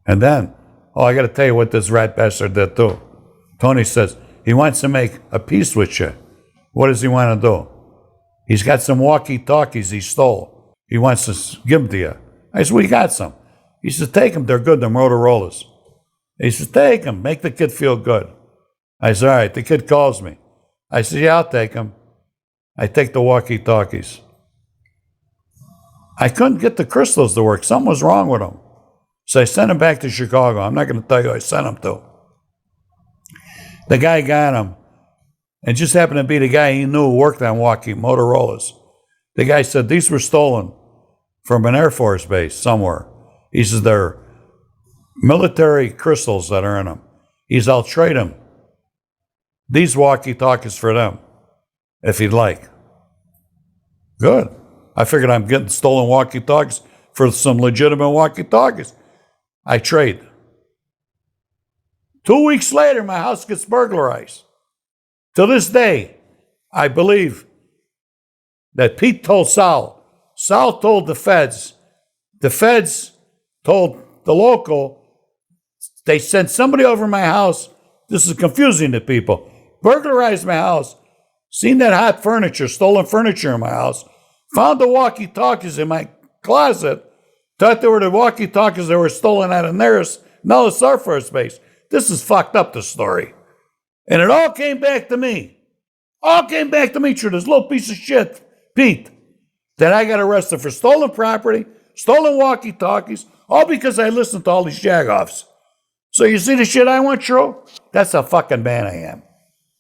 And then, I got to tell you what this rat bastard did too. Tony says he wants to make a peace with you. What does he want to do? He's got some walkie-talkies he stole. He wants to give them to you. I said, we got some. He says, take them. They're good. They're Motorola's. He says, take them. Make the kid feel good. I said, all right. The kid calls me. I said, yeah, I'll take them. I take the walkie-talkies. I couldn't get the crystals to work. Something was wrong with them. So I sent them back to Chicago. I'm not going to tell you who I sent them to. The guy got them. And just happened to be the guy he knew who worked on Motorola's. The guy said, these were stolen from an Air Force base somewhere. He says, they're military crystals that are in them. He says, I'll trade them. These walkie-talkies for them, if he'd like. Good. I figured I'm getting stolen walkie-talkies for some legitimate walkie-talkies. I trade. 2 weeks later, my house gets burglarized. To this day, I believe that Pete told Sal. Sal told the feds. The feds told the local. They sent somebody over my house. This is confusing to people. Burglarized my house. Seen that hot furniture, stolen furniture in my house. Found the walkie-talkies in my closet. Thought they were the walkie-talkies that were stolen out of Nellis Air Force Base. This is fucked up, the story. And it all came back to me. All came back to me through this little piece of shit, Pete, that I got arrested for stolen property, stolen walkie-talkies, all because I listened to all these jagoffs. So you see the shit I went through? That's a fucking man I am.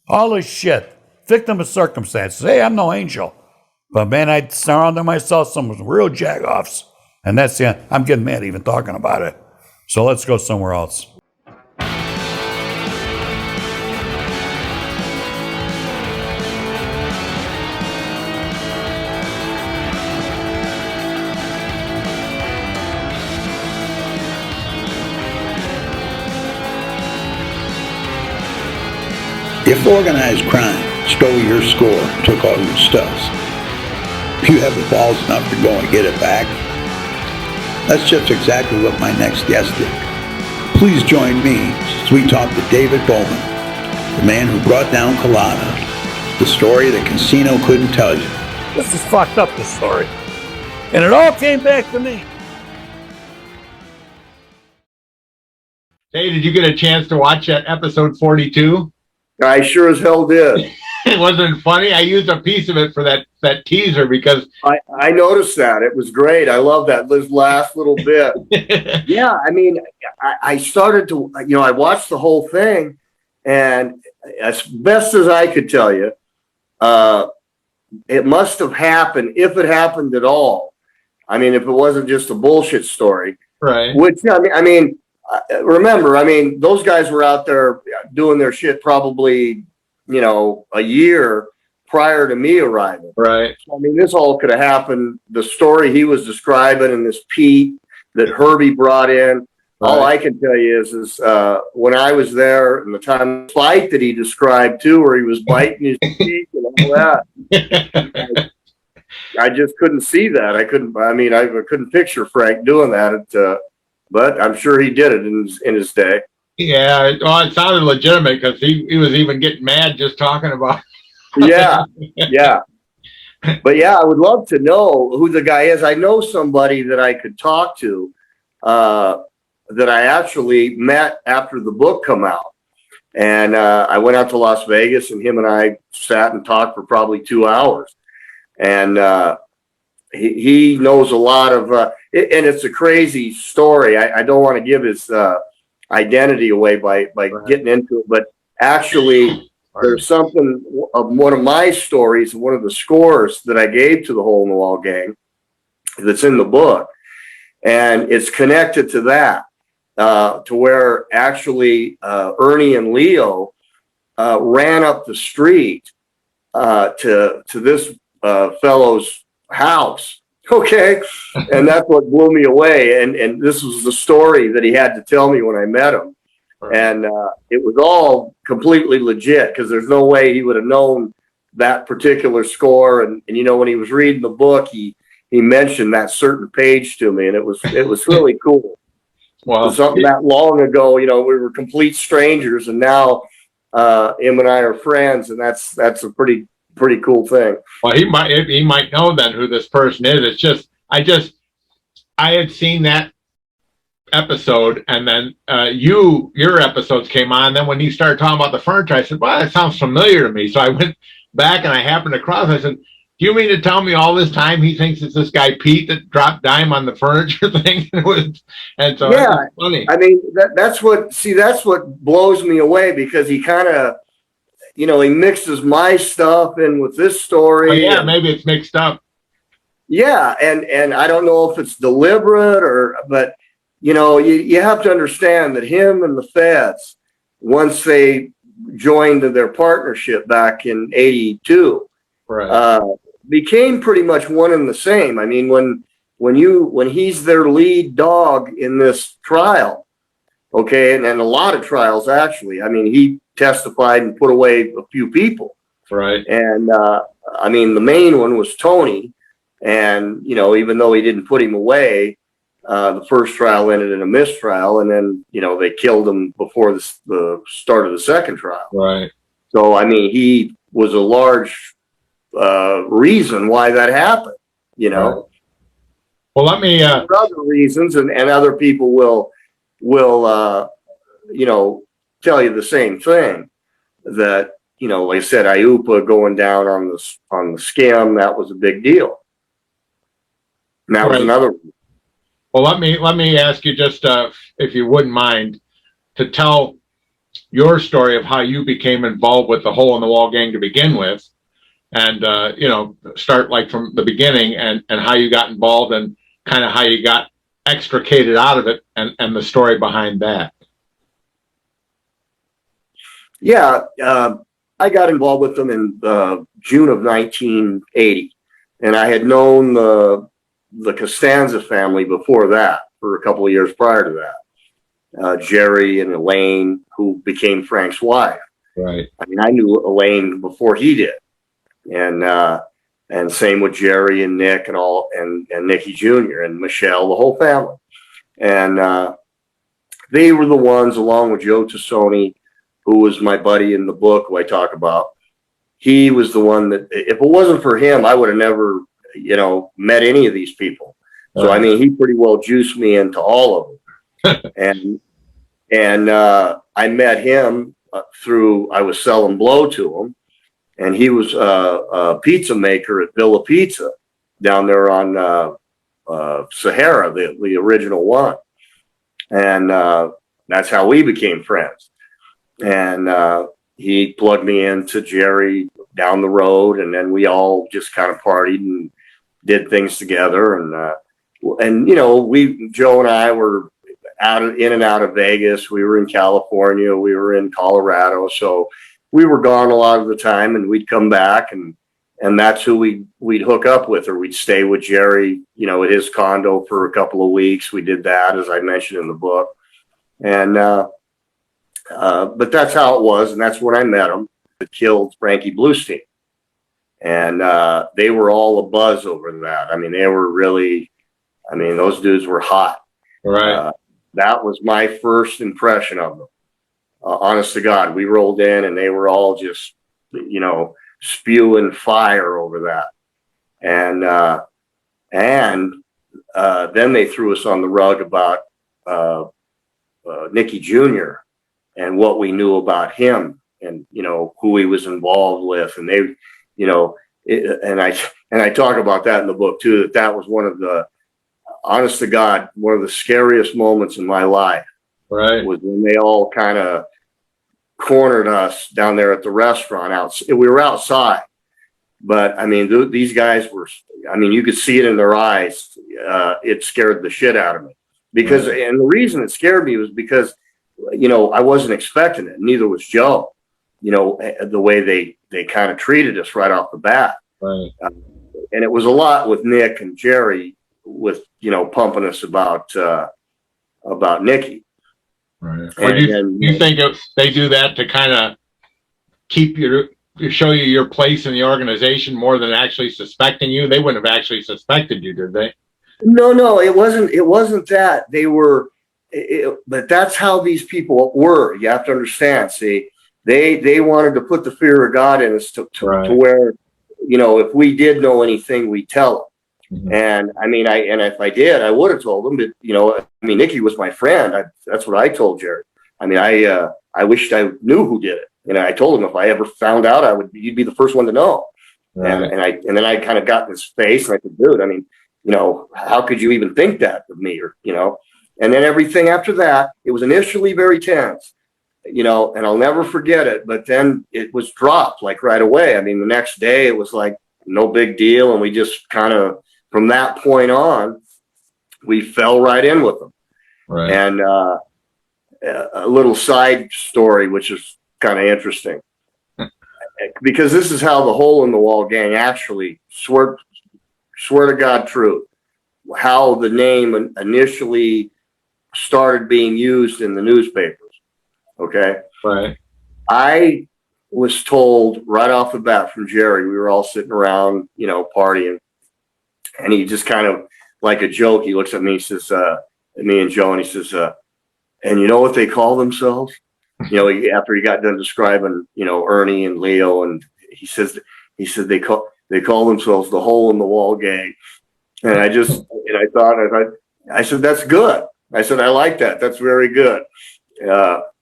All this shit. Victim of circumstances. Hey, I'm no angel. But man, I surrounded myself some real jagoffs. And that's the end. I'm getting mad even talking about it. So let's go somewhere else. If organized crime stole your score, took all your stuff, you have the balls enough to go and get it back? That's just exactly what my next guest did. Please join me as we talk to David Bowman, the man who brought down Cullotta, the story the casino couldn't tell you. This is fucked up, this story. And it all came back to me. Hey, did you get a chance to watch that episode 42? I sure as hell did. It wasn't funny. I used a piece of it for that teaser because I noticed that. It was great. I love that last little bit. Yeah, I mean, I started to, I watched the whole thing, and as best as I could tell you, it must have happened, if it happened at all. I mean, if it wasn't just a bullshit story. Right. Which, remember, those guys were out there doing their shit probably, a year prior to me arriving. Right. So, this all could have happened. The story he was describing and this Pete that Herbie brought in, right. All I can tell you is when I was there and the time fight that he described too, where he was biting his teeth and all that. I just couldn't see that. I couldn't picture Frank doing that. But I'm sure he did it in his day. Yeah, well, it sounded legitimate because he was even getting mad just talking about it. Yeah. But yeah, I would love to know who the guy is. I know somebody that I could talk to that I actually met after the book come out. And I went out to Las Vegas, and him and I sat and talked for probably 2 hours. And he knows a lot of, and it's a crazy story. I don't want to give his identity away by getting into it, but actually there's something of one of my stories, one of the scores that I gave to the Hole in the Wall gang that's in the book. And it's connected to that, to where actually Ernie and Leo ran up the street to this fellow's house. Okay. And that's what blew me away. And this was the story that he had to tell me when I met him. And it was all completely legit, because there's no way he would have known that particular score. And when he was reading the book, he mentioned that certain page to me, and it was really cool. Well, something that long ago, we were complete strangers, and now him and I are friends, and that's a pretty cool thing. well, he might know then who this person is. It's just I had seen that episode, and then your episodes came on. Then when you started talking about the furniture, I said, "Well, that sounds familiar to me." So I went back and I happened across. I said, "Do you mean to tell me all this time he thinks it's this guy Pete that dropped dime on the furniture thing?" And so Yeah, it's funny. I mean that's what blows me away, because he kind of, he mixes my stuff in with this story. Oh, yeah, maybe it's mixed up. Yeah, and I don't know if it's deliberate but you have to understand that him and the feds, once they joined their partnership back in '82, Right. became pretty much one and the same. I mean, when he's their lead dog in this trial, okay, and a lot of trials actually. I mean, he testified and put away a few people. Right. And I mean, the main one was Tony, and even though he didn't put him away, the first trial ended in a mistrial, and then they killed him before the start of the second trial. Right. So I mean, he was a large reason why that happened. Right. Well, let me. For other reasons, and other people will tell you the same thing, that like I said, IUPA going down on the skim, that was a big deal. And that was another. Well, let me ask you just if you wouldn't mind to tell your story of how you became involved with the Hole in the Wall gang to begin with, and start like from the beginning and how you got involved and kind of how you got extricated out of it and the story behind that. Yeah, I got involved with them in June of 1980, and I had known the Costanza family before that, for a couple of years prior to that. Jerry and Elaine, who became Frank's wife. Right. I mean, I knew Elaine before he did, and same with Jerry and Nick and all, and Nicky Jr. and Michelle, the whole family, and they were the ones, along with Joe Tassoni, who was my buddy in the book, who I talk about. He was the one that, if it wasn't for him, I would have never, met any of these people. So, I mean, he pretty well juiced me into all of them. and I met him through, I was selling blow to him, and he was a pizza maker at Villa Pizza down there on Sahara, the original one. And that's how we became friends. And he plugged me into Jerry down the road, and then we all just kind of partied and did things together. And Joe and I were in and out of Vegas. We were in California. We were in Colorado. So we were gone a lot of the time, and we'd come back, and that's who we'd hook up with, or we'd stay with Jerry, at his condo for a couple of weeks. We did that, as I mentioned in the book. And but that's how it was, and that's when I met him. That killed Frankie Bluestein, and they were all abuzz over that. I mean, they were really, those dudes were hot. Right. That was my first impression of them. Honest to God, we rolled in, and they were all just, spewing fire over that, and then they threw us on the rug about Nicky Jr. and what we knew about him, and who he was involved with, and they, and I talk about that in the book too. That was one of the, honest to God, one of the scariest moments in my life. Right. Was when they all kind of cornered us down there at the restaurant. We were outside, but these guys were. You could see it in their eyes. It scared the shit out of me, because, and the reason it scared me was because, I wasn't expecting it. Neither was Joe. The way they kind of treated us right off the bat. Right. And it was a lot with Nick and Jerry, with pumping us about Nicky. Right. Or do you think they do that to kind of keep show you your place in the organization more than actually suspecting you? They wouldn't have actually suspected you, did they? No, it wasn't that. They were but that's how these people were. You have to understand. See, they wanted to put the fear of God in us to where, if we did know anything, we'd tell them. Mm-hmm. And I mean, if I did, I would have told them. But Nikki was my friend. That's what I told Jerry. I mean, I wished I knew who did it. I told him if I ever found out, you'd be the first one to know. Right. And then I kind of got in his face, and I said, dude, I mean, how could you even think that of me, And then everything after that, it was initially very tense, and I'll never forget it. But then it was dropped like right away. I mean, the next day it was like no big deal, and we just kind of, from that point on, we fell right in with them. Right. And a little side story, which is kind of interesting, because this is how the Hole in the Wall gang actually, swear to God, truth, how the name initially started being used in the newspapers. Okay. Right. I was told right off the bat from Jerry, we were all sitting around, partying, and he just kind of, like a joke, he looks at me, he says, at me and Joe, and he says, and you know what they call themselves? After he got done describing, Ernie and Leo, and he said they call themselves the Hole in the Wall gang. And I said, that's good. I said, I like that. That's very good.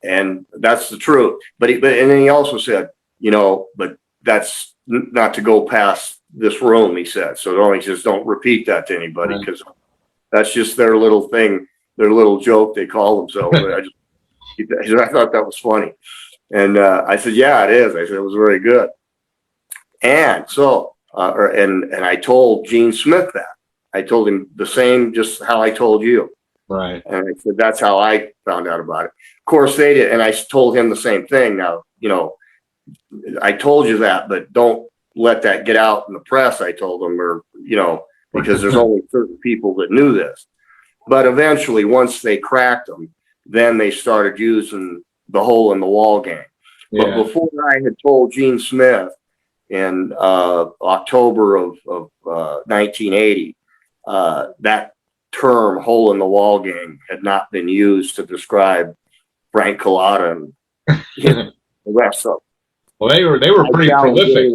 And that's the truth. But then he also said, but that's not to go past this room, he said. So don't repeat that to anybody, because that's just their little thing, their little joke they call themselves. I thought that was funny. And I said, yeah, it is. I said, it was very good. And so, and I told Gene Smith that. I told him the same, just how I told you. Right. And I said, that's how I found out about it. Of course they did. And I told him the same thing. Now, I told you that, but don't let that get out in the press. I told them, because there's only certain people that knew this. But eventually, once they cracked them, then they started using the Hole in the Wall gang. Yeah. But before I had told Gene Smith in October of 1980, that term Hole in the Wall gang had not been used to describe Frank Cullotta and the rest of them. Well, they were pretty prolific.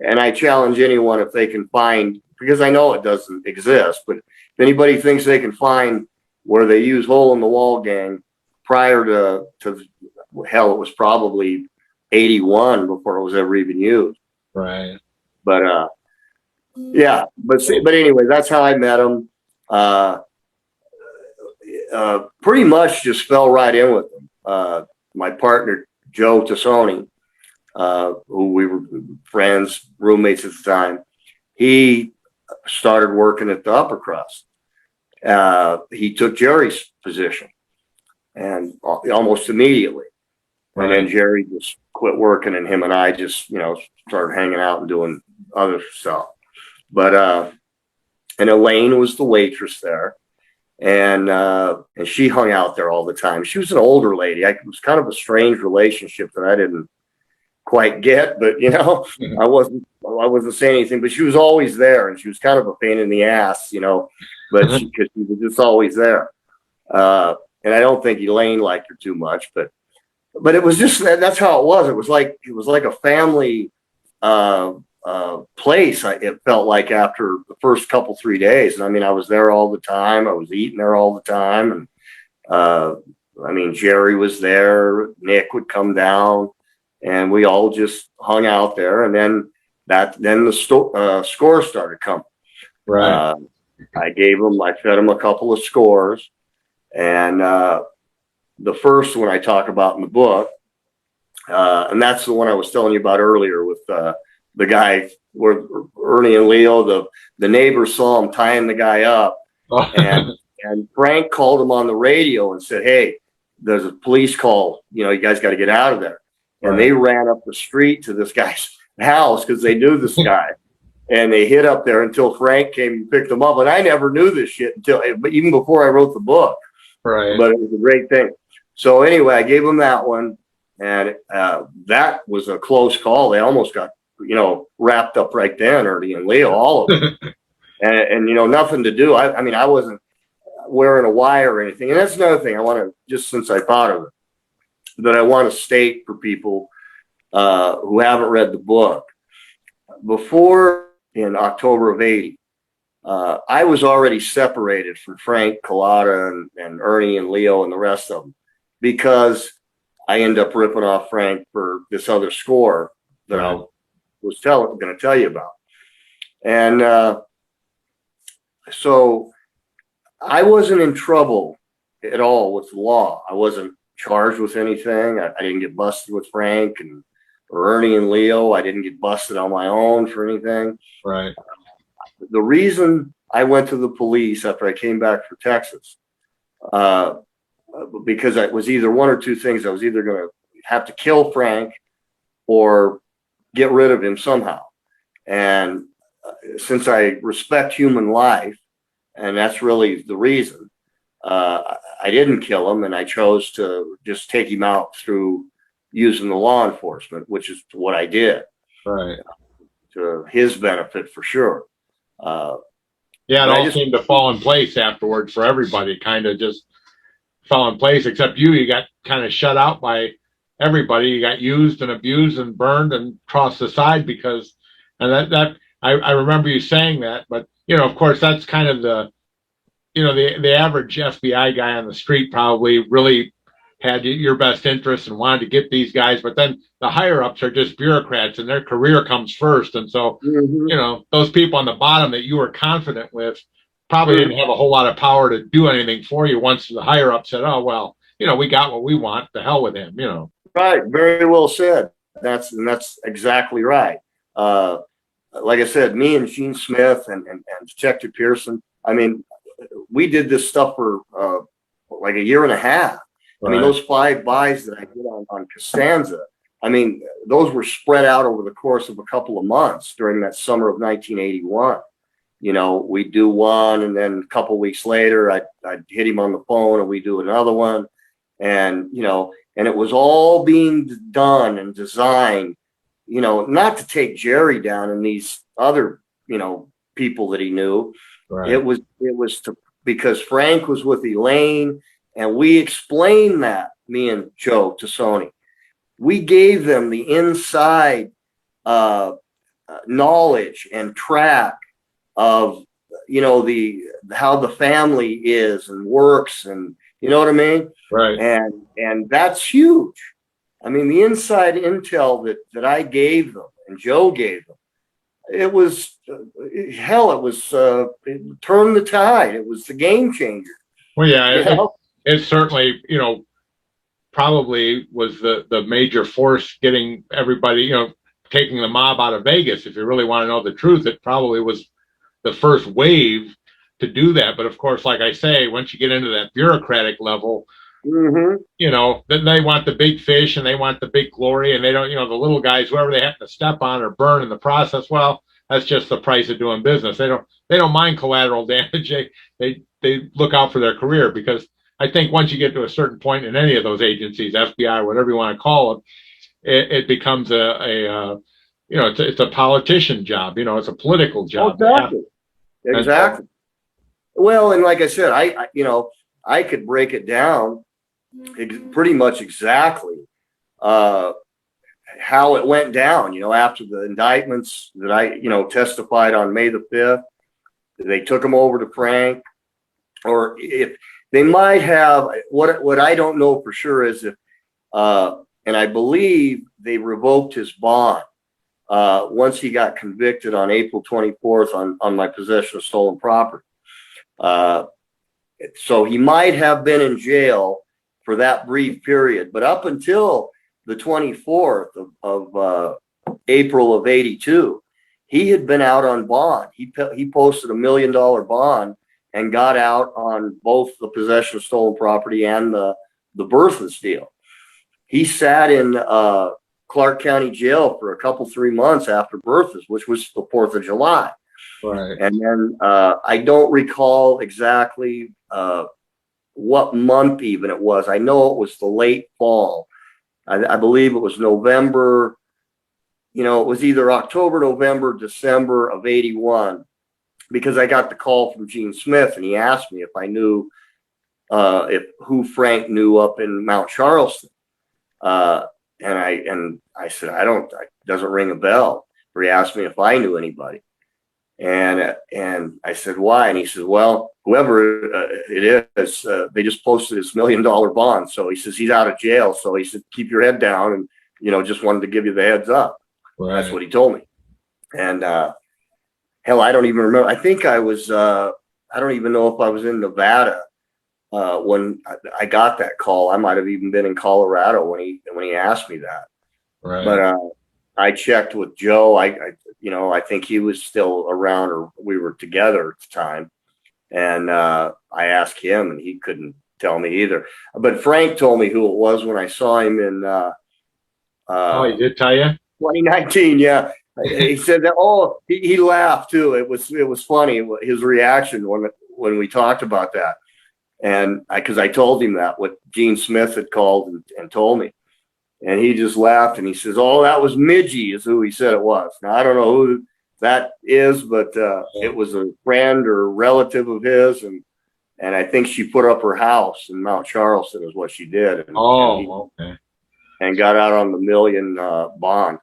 And I challenge anyone, if they can find, because I know it doesn't exist, but if anybody thinks they can find where they use Hole in the Wall gang prior to hell, it was probably 81 before it was ever even used. Right. But yeah, but anyway, that's how I met him. Pretty much just fell right in with him. My partner Joe Tassoni, who we were friends, roommates at the time, he started working at the Upper Crust. He took Jerry's position, and almost immediately. Right. And then Jerry just quit working, and him and I just, started hanging out and doing other stuff. But and Elaine was the waitress there, and she hung out there all the time. She was an older lady. It was kind of a strange relationship that I didn't quite get, but I wasn't saying anything, but she was always there, and she was kind of a pain in the ass, but she was just always there. And I don't think Elaine liked her too much, but it was just, that's how it was. It was like a family place. It felt like after the first couple, 3 days. And I mean, I was there all the time. I was eating there all the time. And Jerry was there. Nick would come down, and we all just hung out there. And then the scores started coming. Right. I fed him a couple of scores. And the first one I talk about in the book, and that's the one I was telling you about earlier with the guy where Ernie and Leo, the neighbors saw him tying the guy up. And Frank called him on the radio and said, hey, there's a police call. You guys got to get out of there. And they ran up the street to this guy's house because they knew this guy. And they hid up there until Frank came and picked them up. And I never knew this shit even before I wrote the book. Right. But it was a great thing. So anyway, I gave him that one. And that was a close call. They almost got, wrapped up right then, Ernie and Leo, all of them. and nothing to do. I mean, I wasn't, wearing a wire or anything. And that's another thing I want to, just since I thought of it, that I want to state for people who haven't read the book. Before, in October of 80, I was already separated from Frank, Cullotta, and Ernie and Leo and the rest of them, because I ended up ripping off Frank for this other score that I was going to tell you about. And so I wasn't in trouble at all with the law. I wasn't charged with anything. I didn't get busted with Frank or Ernie and Leo. I didn't get busted on my own for anything. Right. The reason I went to the police after I came back from Texas, because it was either one or two things. I was either going to have to kill Frank or get rid of him somehow. And since I respect human life, and that's really the reason, I didn't kill him, and I chose to just take him out through using the law enforcement, which is what I did. Right. To his benefit, for sure. Yeah, it all seemed to fall in place afterwards for everybody. Kind of just fell in place, except you got kind of shut out by everybody. You got used and abused and burned and tossed aside because, and that I remember you saying that, but of course, that's kind of the average FBI guy on the street probably really had your best interest and wanted to get these guys, but then the higher ups are just bureaucrats and their career comes first. And so, those people on the bottom that you were confident with probably didn't have a whole lot of power to do anything for you once the higher up said, oh, well, we got what we want, the hell with him, Right. Very well said. That's exactly right. Like I said, me and Gene Smith and Detective Pearson, I mean, we did this stuff for like a year and a half. Right. I mean, those 5 buys that I did on Costanza, I mean, those were spread out over the course of a couple of months during that summer of 1981. We'd do one, and then a couple of weeks later, I'd hit him on the phone, and we'd do another one. And, and it was all being done and designed, not to take Jerry down and these other, people that he knew. Right. It was because Frank was with Elaine, and we explained that, me and Joe Tassoni. We gave them the inside knowledge and track of, how the family is and works, and you know what I mean? Right. And that's huge. I mean, the inside intel that I gave them and Joe gave them, it was it turned the tide. It was the game changer. Well, yeah, it certainly, probably was the major force getting everybody, taking the mob out of Vegas. If you really want to know the truth, it probably was the first wave to do that. But of course, like I say, once you get into that bureaucratic level, then they want the big fish and they want the big glory, and they don't, the little guys, whoever they have to step on or burn in the process, well, that's just the price of doing business. They don't mind collateral damage. They look out for their career, because I think once you get to a certain point in any of those agencies, FBI, whatever you want to call it, it becomes it's a politician job. It's a political job. Exactly. Well, and like I said, I could break it down pretty much exactly how it went down. After the indictments that I testified on May the 5th, they took them over to Frank, or if they might have, what I don't know for sure is if, and I believe they revoked his bond once he got convicted on April 24th on my possession of stolen property. So he might have been in jail for that brief period, but up until the 24th of April of 82, he had been out on bond. He posted $1 million bond and got out on both the possession of stolen property and the Bertha's deal. He sat in Clark County Jail for 3 months after Bertha's, which was the 4th of July. Right. And then I don't recall exactly what month even it was. I know it was the late fall. I believe it was November. It was either October, November, December of 81, because I got the call from Gene Smith, and he asked me if I knew if who Frank knew up in Mount Charleston. And I said, it doesn't ring a bell. Or he asked me if I knew anybody. And I said, why? And he said, well, whoever it is, they just posted his $1 million bond. So he says, he's out of jail. So he said, keep your head down. And, just wanted to give you the heads up. Right. That's what he told me. And, hell, I don't even remember. I think I was, I don't even know if I was in Nevada, when I got that call. I might've even been in Colorado when he asked me that. Right. But, I checked with Joe. I think he was still around, or we were together at the time. And I asked him, and he couldn't tell me either. But Frank told me who it was when I saw him in. He did tell you? 2019, yeah. He said that. Oh, he laughed too. It was funny, his reaction when we talked about that, and because I told him that what Gene Smith had called and told me. And he just laughed, and he says, "Oh, that was Midgie," is who he said it was. Now I don't know who that is, but it was a friend or relative of his, and I think she put up her house in Mount Charleston is what she did. Okay. And got out on the $1 million bond.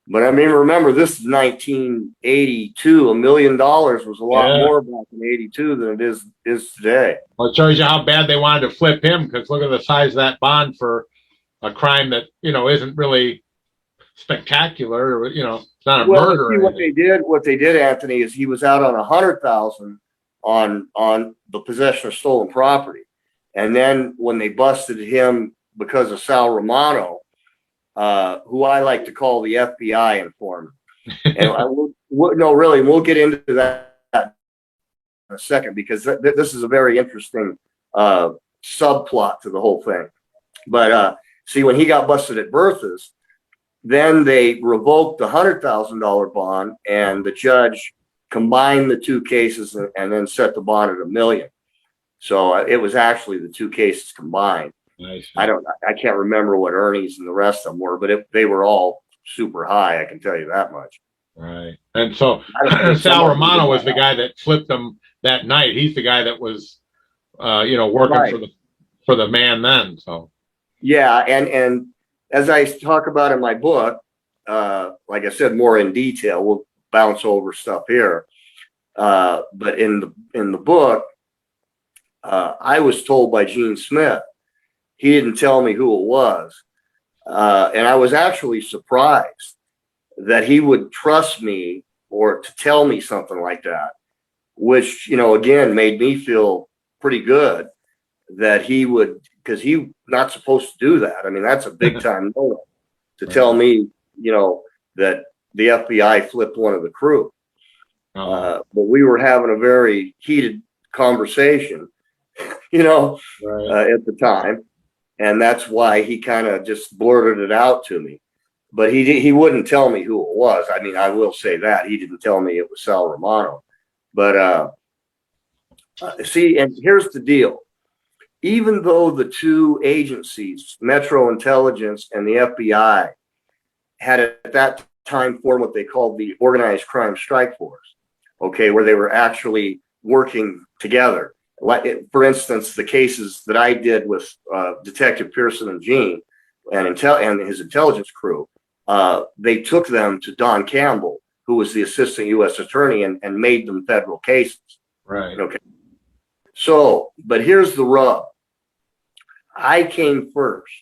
But I mean, remember, this is 1982. $1 million was a lot more back in '82 than it is today. Well, it shows you how bad they wanted to flip him, because look at the size of that bond for a crime that isn't really spectacular. It's not a murder. See, what they did, Anthony, is he was out on $100,000 on the possession of stolen property, and then when they busted him because of Sal Romano, who I like to call the FBI informant, and we'll get into that in a second, because this is a very interesting subplot to the whole thing. But see, when he got busted at Bertha's, then they revoked the $100,000 bond, and the judge combined the two cases and then set the bond at $1 million. So it was actually the two cases combined. Nice. I can't remember what Ernie's and the rest of them were, but they were all super high. I can tell you that much. Right. And so Sal Romano was the guy that flipped them that night. He's the guy that was, working for the man then. So. Yeah. And as I talk about in my book, like I said, more in detail, we'll bounce over stuff here. But in the book, I was told by Gene Smith. He didn't tell me who it was. And I was actually surprised that he would trust me or to tell me something like that, which, again, made me feel pretty good that he would, because he's not supposed to do that. I mean, that's a big time no to tell me, that the FBI flipped one of the crew. But we were having a very heated conversation, at the time. And that's why he kind of just blurted it out to me. But he wouldn't tell me who it was. I mean, I will say that. He didn't tell me it was Sal Romano. But see, and here's the deal. Even though the two agencies, Metro Intelligence and the FBI, had at that time formed what they called the Organized Crime Strike Force, okay, where they were actually working together. Like, for instance, the cases that I did with Detective Pearson and Gene and his intelligence crew, they took them to Don Campbell, who was the assistant U.S. attorney, and made them federal cases. Right. Okay. So, but here's the rub. I came first,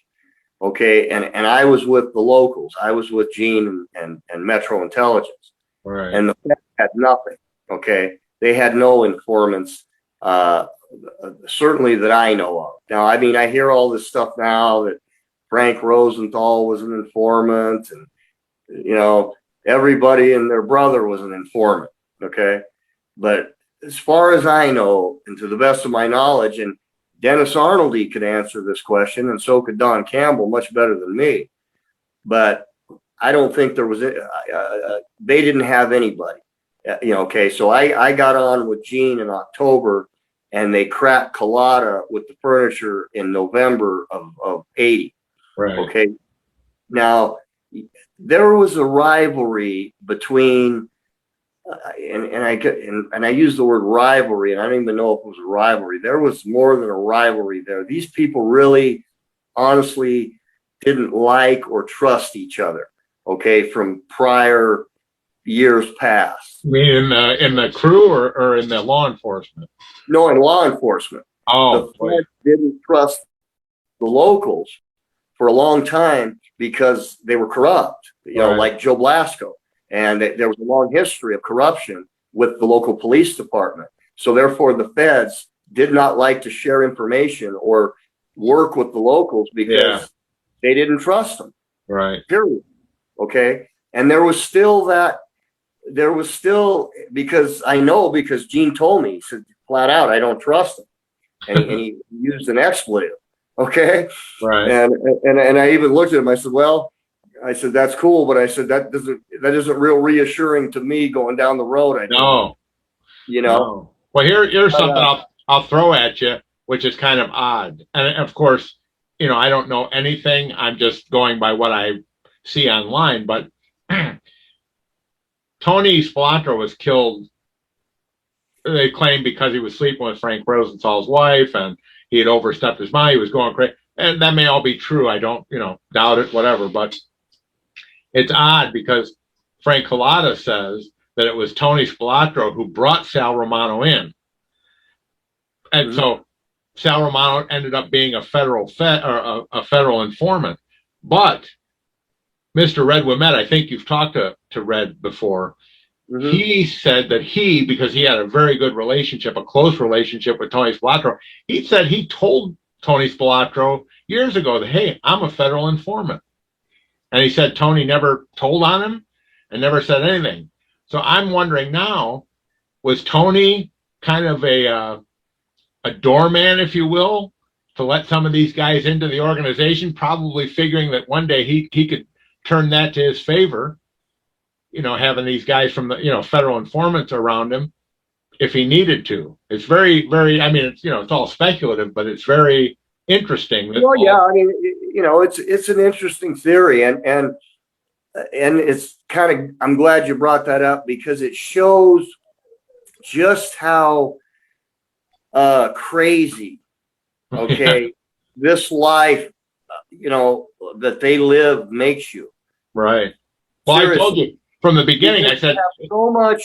okay, and I was with the locals. I was with Gene and Metro Intelligence. Right. And the Fed had nothing, okay? They had no informants. Certainly that I know of. Now, I mean, I hear all this stuff now that Frank Rosenthal was an informant, and everybody and their brother was an informant. Okay, but as far as I know, and to the best of my knowledge, and Dennis Arnoldy could answer this question, and so could Don Campbell much better than me. But I don't think there was. They didn't have anybody. Okay, so I got on with Gene in October. And they cracked Cullotta with the furniture in November of '80. Right. Okay. Now, there was a rivalry between and I use the word rivalry, and I don't even know if it was a rivalry. There was more than a rivalry there. These people really, honestly, didn't like or trust each other. Okay, from prior years past. You mean in the crew or in the law enforcement? No, in law enforcement. Oh, The Feds didn't trust the locals for a long time because they were corrupt, Right. like Joe Blasco. And there was a long history of corruption with the local police department. So therefore, the Feds did not like to share information or work with the locals because they didn't trust them. Right. Period. Okay. And there was still, because Gene told me, he said flat out, I don't trust him. And he used an expletive. Okay. Right. And I even looked at him. I said, that's cool. But I said, that isn't real reassuring to me going down the road. No. No. Well, here's something I'll throw at you, which is kind of odd. And of course, I don't know anything. I'm just going by what I see online, but Tony Spelatro was killed, they claim, because he was sleeping with Frank Rosenthal's wife and he had overstepped his mind. He was going crazy. And that may all be true. I don't, doubt it, whatever. But it's odd because Frank Cullotta says that it was Tony Spelatro who brought Sal Romano in. And so Sal Romano ended up being a federal a federal informant. But Mr. Red Wimet, I think you've talked to Red before. Mm-hmm. He said that because he had a very good relationship, a close relationship with Tony Spelatro, he said he told Tony Spelatro years ago that, hey, I'm a federal informant. And he said Tony never told on him and never said anything. So I'm wondering now, was Tony kind of a doorman, if you will, to let some of these guys into the organization, probably figuring that one day he could turn that to his favor, having these guys from the, federal informants around him if he needed to. It's very, very, it's all speculative, but it's very interesting. It's an interesting theory. And it's kind of, I'm glad you brought that up because it shows just how crazy, this life, that they live makes you. Right. Well, seriously. I told you from the beginning, I said so much,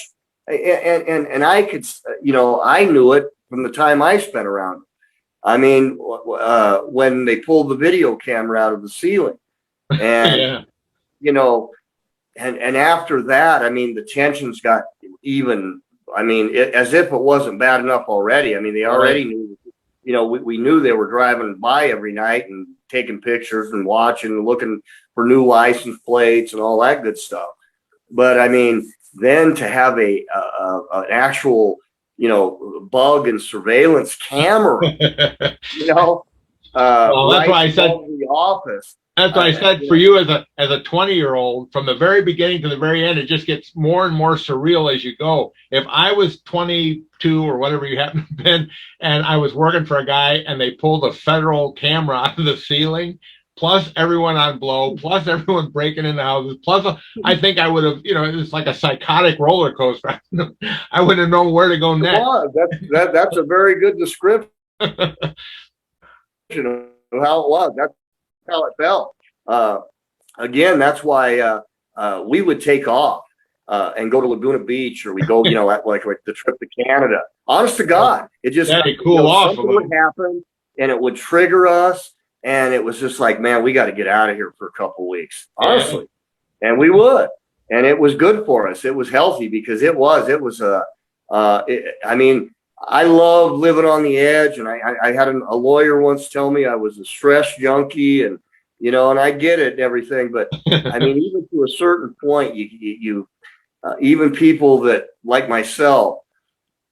and I could, I knew it from the time I spent around. I mean, when they pulled the video camera out of the ceiling, and and after that, the tensions got even. As if it wasn't bad enough already. They already knew. We knew they were driving by every night and taking pictures and watching and looking for new license plates and all that good stuff. But then to have an actual, bug and surveillance camera, well, that's why I said the office. That's what I said for you as a 20-year-old, from the very beginning to the very end, it just gets more and more surreal as you go. If I was 22 or whatever you happen to have been, and I was working for a guy and they pulled a federal camera out of the ceiling, plus everyone on blow, plus everyone breaking into houses, plus I think I would have, it's like a psychotic roller coaster. I wouldn't have known where to go next. That's a very good description of how it was. That's how it felt. Again, that's why we would take off and go to Laguna Beach, or we go, at like the trip to Canada. Honest to God, it just cool off. Something would happen, and it would trigger us, and it was just like, man, we got to get out of here for a couple weeks, honestly. And we would, and it was good for us. It was healthy because it was I love living on the edge, and I had a lawyer once tell me I was a stress junkie, and and I get it and everything, but even to a certain point, you even people that like myself,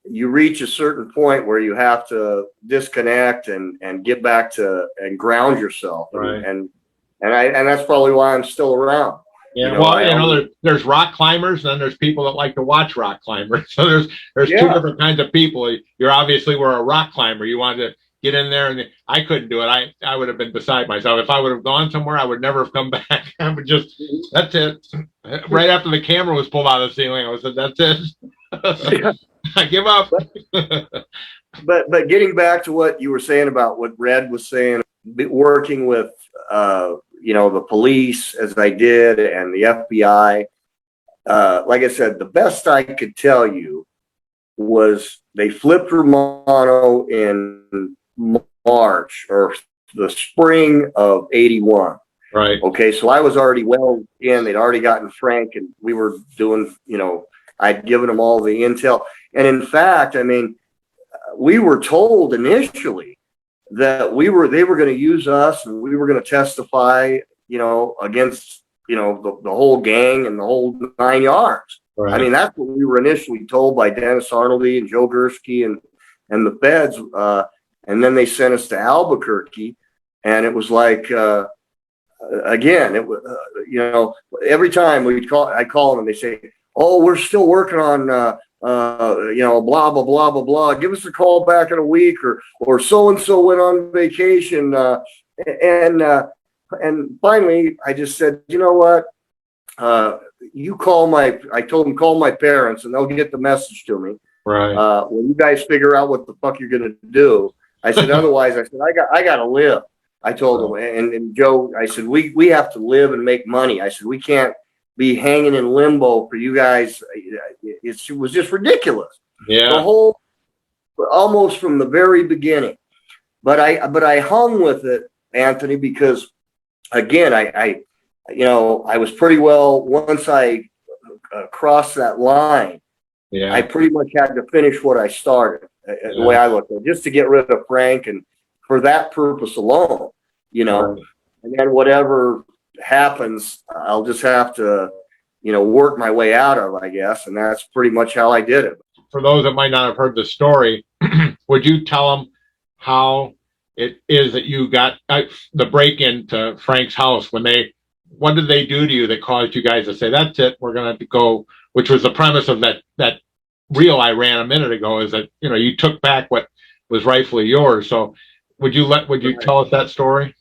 you reach a certain point where you have to disconnect and get back to and ground yourself, right. and that's probably why I'm still around. Yeah, there's rock climbers, and then there's people that like to watch rock climbers. So there's two different kinds of people. You obviously were a rock climber. You wanted to get in there, and I couldn't do it. I would have been beside myself. If I would have gone somewhere, I would never have come back. I would just, that's it. Right after the camera was pulled out of the ceiling, I said, that's it. I give up. But getting back to what you were saying about what Red was saying, working with the police as I did and the FBI, like I said, the best I could tell you was they flipped Romano in March or the spring of '81. Right. Okay, so I was already well in. They'd already gotten Frank, and we were doing. I'd given them all the intel, and in fact, I mean, we were told initially that they were going to use us, and we were going to testify, against the whole gang and the whole 9 yards. Right. I mean, that's what we were initially told by Dennis Arnoldy and Joe Gursky and the feds. And then they sent us to Albuquerque, and it was like, again, it was, every time I call them and they say, "Oh, we're still working on, blah, blah, blah, blah, blah. Give us a call back in a week," or so-and-so went on vacation. And finally I just said, you know what? I told them, call my parents and they'll get the message to me. Right. When you guys figure out what the fuck you're going to do. I said, otherwise, I said, I got to live. I told them, and Joe, I said, we have to live and make money. I said, we can't be hanging in limbo for you guys. It was just ridiculous. Yeah. The whole, almost from the very beginning. But I hung with it, Anthony, because again, I was pretty well, once I crossed that line, Yeah. I pretty much had to finish what I started, the way I looked at it, just to get rid of Frank, and for that purpose alone, Right. and then whatever happens, I'll just have to, work my way out of, I guess. And that's pretty much how I did it. For those that might not have heard the story, would you tell them how it is that you got the break into Frank's house? What did they do to you that caused you guys to say, that's it, we're going to go, which was the premise of that reel I ran a minute ago, is that, you took back what was rightfully yours. So would you tell us that story?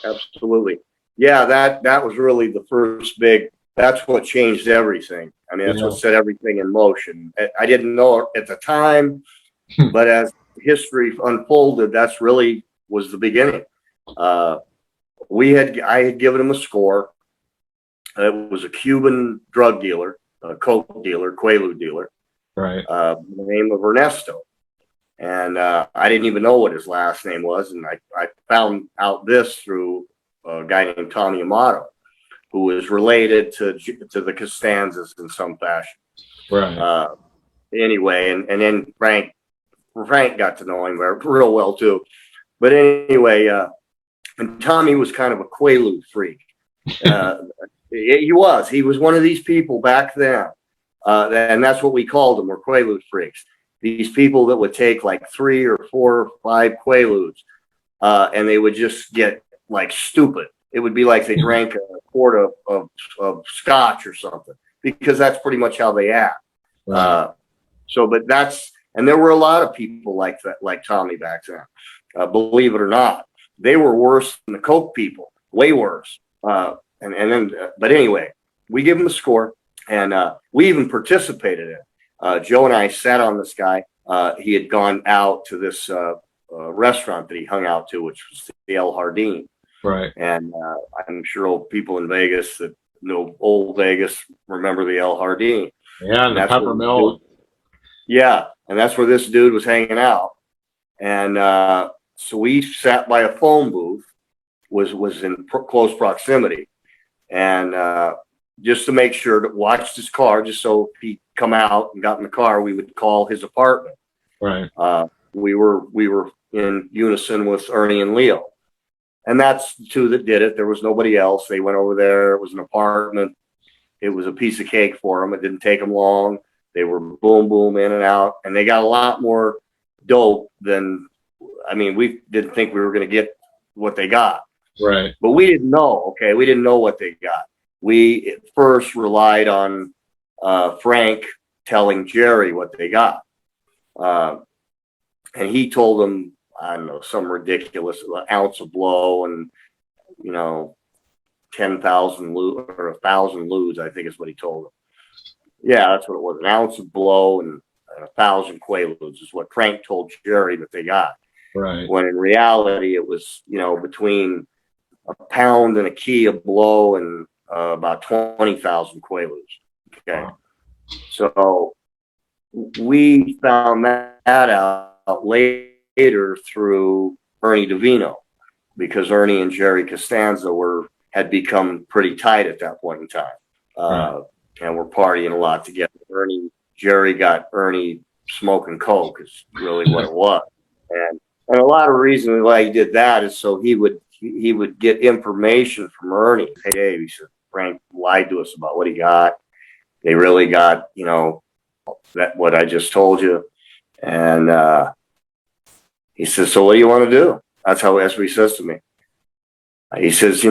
Absolutely. Yeah, that was really the first that's what changed everything. I mean, that's what set everything in motion. I didn't know at the time, but as history unfolded, that's really was the beginning. I had given him a score. It was a Cuban drug dealer, a coke dealer, Quaalude dealer, right? The name of Ernesto. And I didn't even know what his last name was. And I found out this through a guy named Tommy Amato, who was related to the Costanzas in some fashion. Right. Anyway, and then Frank got to know him real well too. But anyway, and Tommy was kind of a Quaalude freak. He was one of these people back then. And that's what we called them. We're Quaalude freaks. These people that would take like 3 or 4 or 5 Quaaludes, and they would just get like stupid. It would be like they drank a quart of scotch or something, because that's pretty much how they act. Right. And there were a lot of people like that, like Tommy back then. Believe it or not, they were worse than the coke people, way worse. But anyway, we give him a score, and we even participated in it. Joe and I sat on this guy. He had gone out to this restaurant that he hung out to, which was the El Jardín. Right. And I'm sure old people in Vegas that know old Vegas remember the El Jardín. Yeah, and the pepper mill. Yeah, and that's where this dude was hanging out. And so we sat by a phone booth, was in close proximity, and just to make sure to watch his car, just so if he come out and got in the car, we would call his apartment. Right. We were in unison with Ernie and Leo. And that's the two that did it. There was nobody else. They went over there. It was an apartment. It was a piece of cake for them. It didn't take them long. They were boom, boom, in and out. And they got a lot more dope than, we didn't think we were going to get what they got. Right. But we didn't know, okay? We didn't know what they got. We at first relied on Frank telling Jerry what they got. And he told them, I don't know, some ridiculous ounce of blow and, 10,000 or 1,000 ludes, I think is what he told him. Yeah, that's what it was. An ounce of blow and 1,000 quaaludes is what Crank told Jerry that they got. Right. When in reality, it was, between a pound and a key of blow and about 20,000 quaaludes. Okay. Wow. So we found that out later through Ernie DeVino, because Ernie and Jerry Costanza had become pretty tight at that point in time. Right. And we're partying a lot together. Jerry got Ernie smoking coke is really what it was. And a lot of reasons why he did that is so he would get information from Ernie. Hey, Dave, he said, Frank lied to us about what he got. They really got, that what I just told you. And he says, so what do you want to do? That's what he says to me. He says,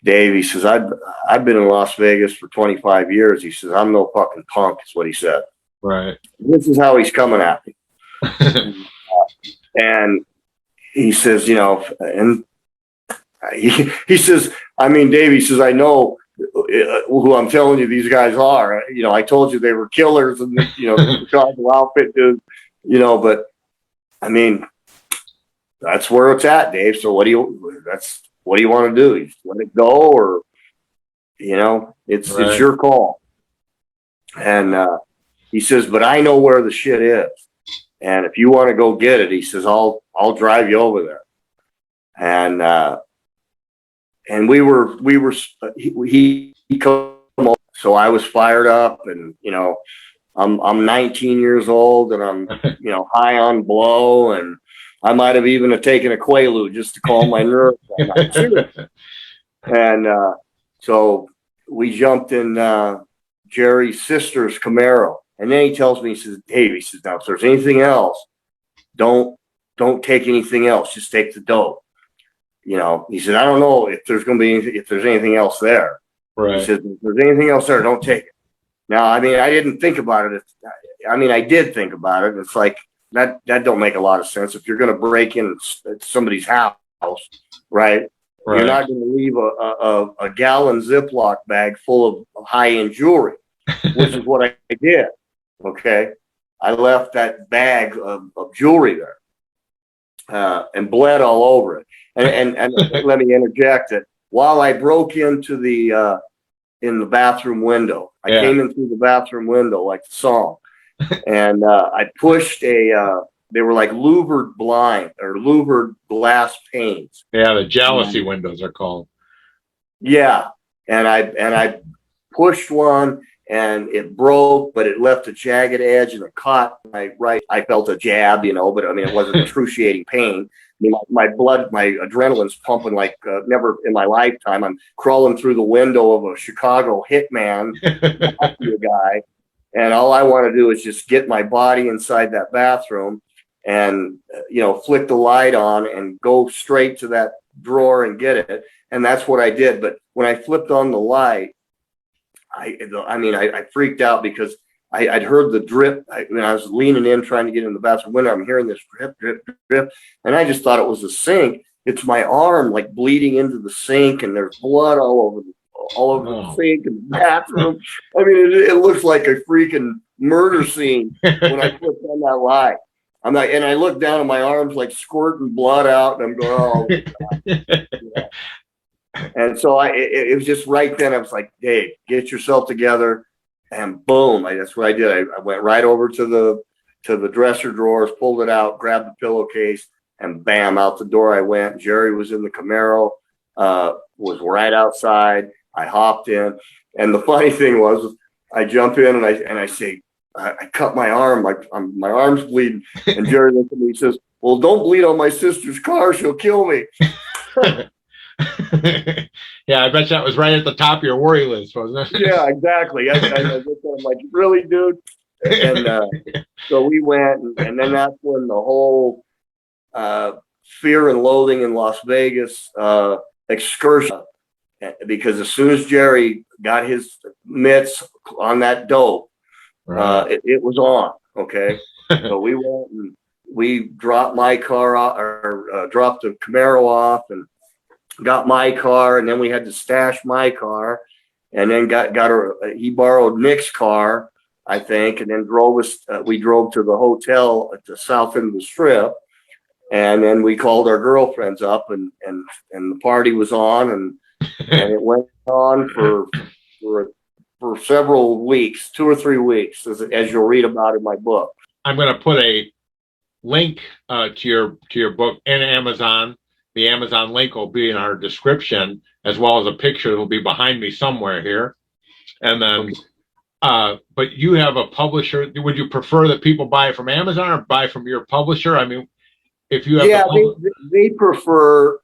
Dave, he says, I've been in Las Vegas for 25 years. He says, I'm no fucking punk, is what he said. Right. This is how he's coming at me. And he says, and he says, I mean, Dave, he says, I know who I'm telling you these guys are. I told you they were killers and, the Chicago outfit dude, but I mean, that's where it's at, Dave. So what do you want to do? You let it go, or, it's your call. And he says, but I know where the shit is. And if you want to go get it, he says, I'll drive you over there. And he come over. So I was fired up, and, I'm 19 years old, and I'm, high on blow, and I might have even taken a Quaalude just to calm my nerves. And so we jumped in Jerry's sister's Camaro. And then he tells me, he says, Dave, he says, now, if there's anything else, don't take anything else. Just take the dope. He said, I don't know if there's anything else there. Right. He said, if there's anything else there, don't take it. Now, I mean, I didn't think about it. I mean, I did think about it. It's like, that don't make a lot of sense. If you're going to break in somebody's house, right? You're not going to leave a gallon Ziploc bag full of high-end jewelry, which is what I did. Okay. I left that bag of jewelry there and bled all over it. And let me interject that while I broke into in the bathroom window, I came in through the bathroom window like the song. And I pushed they were like louvered blind or louvered glass panes. Yeah, the jealousy windows are called. Yeah. And I pushed one and it broke, but it left a jagged edge and it caught my right. I felt a jab, but I mean, it wasn't excruciating pain. I mean, my blood, my adrenaline's pumping like never in my lifetime. I'm crawling through the window of a Chicago hitman, a guy. And all I want to do is just get my body inside that bathroom and, flick the light on and go straight to that drawer and get it. And that's what I did. But when I flipped on the light, I freaked out because I'd heard the drip. I was leaning in trying to get in the bathroom window. I'm hearing this drip, drip, drip. And I just thought it was a sink. It's my arm like bleeding into the sink, and there's blood all over the sink and the bathroom. I mean, it looks like a freaking murder scene when I flipped on that light. And I look down at my arms like squirting blood out, and I'm going, oh, God. And so it was just right then. I was like, Dave, get yourself together, and boom, that's what I did. I went right over to the dresser drawers, pulled it out, grabbed the pillowcase, and bam, out the door I went. Jerry was in the Camaro, was right outside. I hopped in, and the funny thing was, I jump in and I say, I cut my arm, my arm's bleeding, and Jerry looks at me and says, well, don't bleed on my sister's car, she'll kill me. Yeah, I bet that was right at the top of your worry list, wasn't it? Yeah, exactly. I'm like, really, dude? And so we went, and then that's when the whole fear and loathing in Las Vegas excursion, because as soon as Jerry got his mitts on that dope, it was on. Okay. So we went and we dropped my car off, or dropped the Camaro off, and got my car, and then we had to stash my car, and then he borrowed Nick's car, I think, and then drove us. We drove to the hotel at the south end of the strip, and then we called our girlfriends up, and the party was on, and it went on for several weeks, 2 or 3 weeks, as you'll read about in my book. I'm going to put a link to your book in Amazon. The Amazon link will be in our description, as well as a picture that will be behind me somewhere here. And then, but you have a publisher. Would you prefer that people buy it from Amazon or buy from your publisher? I mean, if you have, they prefer.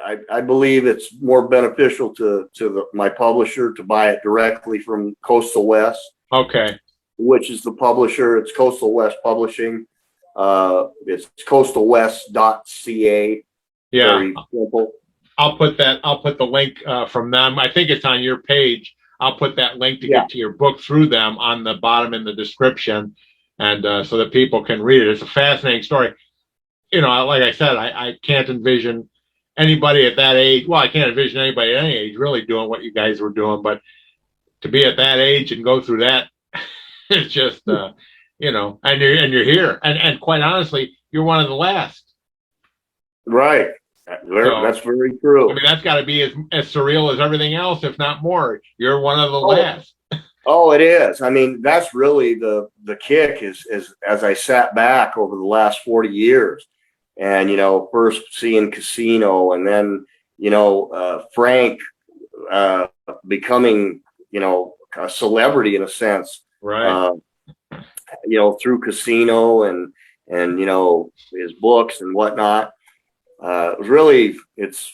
I believe it's more beneficial to my publisher to buy it directly from Coastal West. Okay. Which is the publisher? It's Coastal West Publishing. It's coastalwest.ca. Yeah. Very simple. I'll put the link from them. I think it's on your page. I'll put that link to get to your book through them on the bottom in the description, and so that people can read it. It's a fascinating story. Like I said, I can't envision anybody at that age. Well, I can't envision anybody at any age really doing what you guys were doing, but to be at that age and go through that, it's just, and you're here. And quite honestly, you're one of the last. Right. That's very true. I mean, that's got to be as surreal as everything else, if not more. You're one of the last. Oh, it is. I mean, that's really the kick is as I sat back over the last 40 years and, first seeing Casino, and then, Frank becoming, a celebrity in a sense. Right. Through Casino and his books and whatnot. Really, it's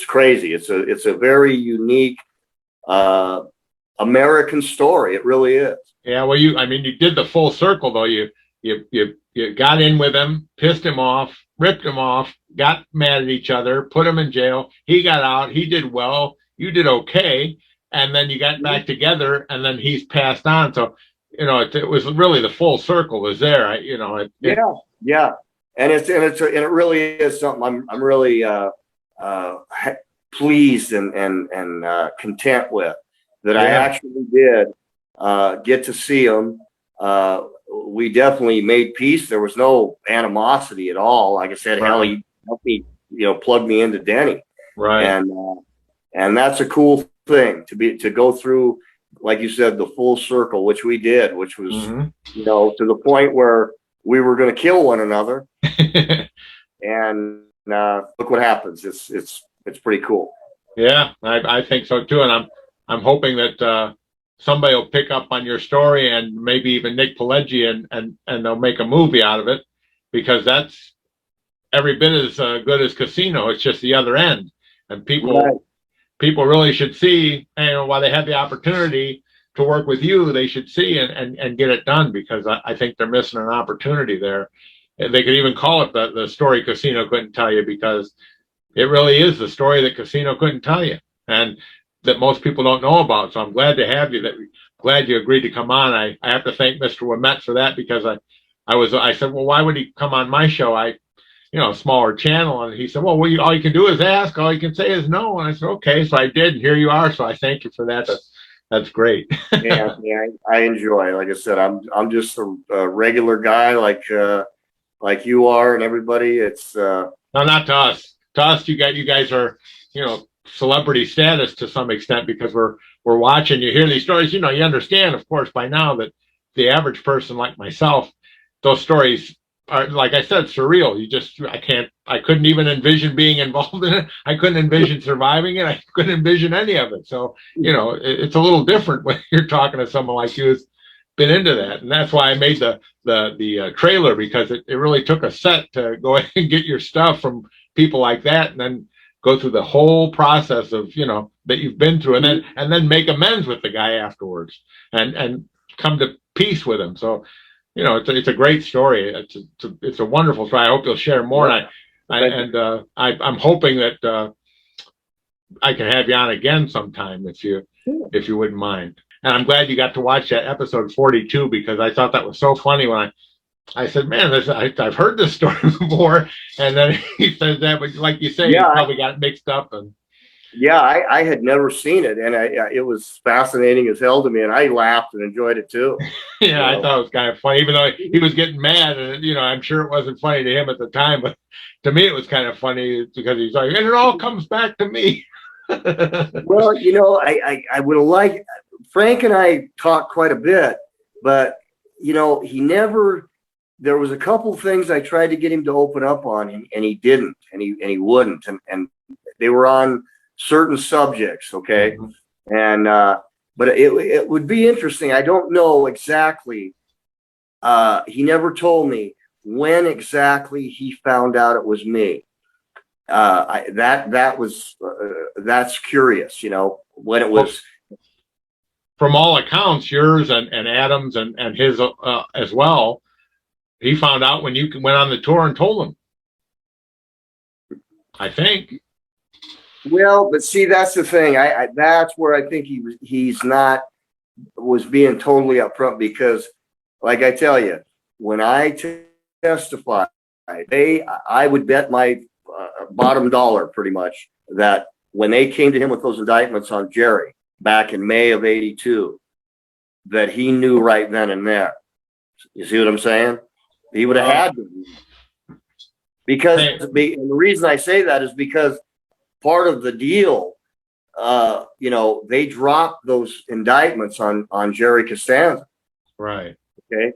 crazy. It's a very unique American story. It really is. Yeah. Well, you did the full circle though. You got in with him, pissed him off, ripped him off, got mad at each other, put him in jail. He got out. He did well. You did okay. And then you got back together, and then he's passed on. So, it was really the full circle was there. Yeah. And it really is something I'm really pleased and content with that. I actually did get to see him. We definitely made peace. There was no animosity at all. Like I said, hell, he helped me, plug me into Denny. Right. And that's a cool thing to go through, like you said, the full circle, which we did, which was, to the point where we were going to kill one another. And look what happens. It's pretty cool. Yeah, I think so too. And I'm hoping that somebody will pick up on your story, and maybe even Nick Pileggi, and they'll make a movie out of it, because that's every bit as good as Casino. It's just the other end, and people really should see, while they have the opportunity to work with you, they should see and get it done, because I think they're missing an opportunity there. And they could even call it the story Casino couldn't tell you, because it really is the story that Casino couldn't tell you, and that most people don't know about. So I'm glad to have you. Glad you agreed to come on. I have to thank Mr. Wimet for that, because I said, well, why would he come on my show? A smaller channel. And he said, well, all you can do is ask. All you can say is no. And I said, okay. So I did. And here you are. So I thank you for that. That's great. yeah, I enjoy. Like I said, I'm just a regular guy, like you are, and everybody. It's no, not to us. To us, you guys are, celebrity status to some extent, because we're watching you, hear these stories. You understand, of course, by now that the average person like myself, those stories are, like I said, surreal. I couldn't even envision being involved in it. I couldn't envision surviving it. I couldn't envision any of it. So, it's a little different when you're talking to someone like you who's been into that. And that's why I made the trailer, because it really took a set to go ahead and get your stuff from people like that, and then go through the whole process of, that you've been through, and then make amends with the guy afterwards, and come to peace with him. So, it's a great story. It's a wonderful story. I hope you'll share more. And I'm hoping that I can have you on again sometime if you wouldn't mind. And I'm glad you got to watch that episode 42, because I thought that was so funny when I I said, man, I've heard this story before. And then he says that, but like you say, he Yeah, probably got mixed up. And yeah, I had never seen it, and it was fascinating as hell to me, and I laughed and enjoyed it too. yeah, You I know, thought it was kind of funny, even though he was getting mad. And, I'm sure it wasn't funny to him at the time, but to me, it was kind of funny because he's like, and it all comes back to me. well, I would have liked Frank and I talked quite a bit, but he never. There was a couple things I tried to get him to open up on, and he didn't, and he wouldn't, and they were on certain subjects, okay, and but it would be interesting. I don't know exactly. He never told me when exactly he found out it was me. That's curious, when it was. From all accounts, yours and Adams and his as well. He found out when you went on the tour and told him. I think. Well, but see, that's the thing. That's where I think he's not was being totally upfront, because, like I tell you, when I testify, I would bet my bottom dollar pretty much that when they came to him with those indictments on Jerry back in May of '82, that he knew right then and there. You see what I'm saying? He would have had to, because and the reason I say that is because part of the deal, they dropped those indictments on Jerry Costanza, right? Okay,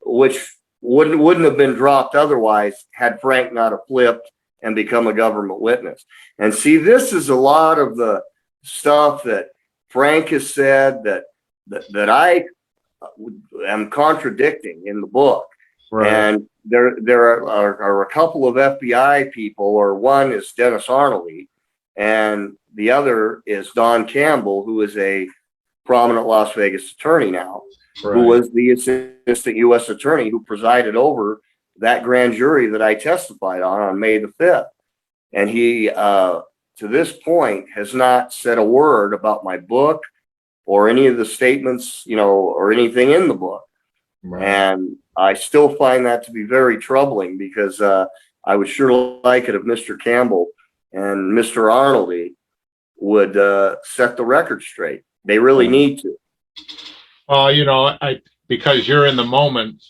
which wouldn't have been dropped otherwise had Frank not have flipped and become a government witness. And see, this is a lot of the stuff that Frank has said that I am contradicting in the book. Right. And there are a couple of FBI people, or one is Dennis Arnold, and the other is Don Campbell, who is a prominent Las Vegas attorney now, right, who was the assistant U.S. attorney who presided over that grand jury that I testified on May the 5th. And he, to this point, has not said a word about my book or any of the statements, or anything in the book. Right. And I still find that to be very troubling, because I would sure like it if Mr. Campbell and Mr. Arnold would set the record straight. They really need to. Well, because you're in the moment,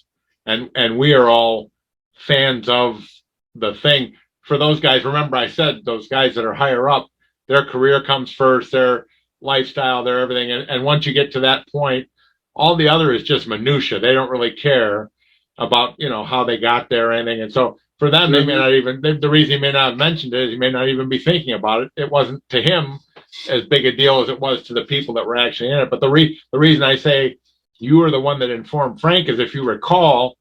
and we are all fans of the thing. For those guys, remember I said those guys that are higher up, their career comes first, their lifestyle, their everything, and once you get to that point, all the other is just minutia. They don't really care about how they got there or anything. And so for them, they may not even. The reason he may not have mentioned it is he may not even be thinking about it. It wasn't to him as big a deal as it was to the people that were actually in it. But the reason I say you were the one that informed Frank is, if you recall,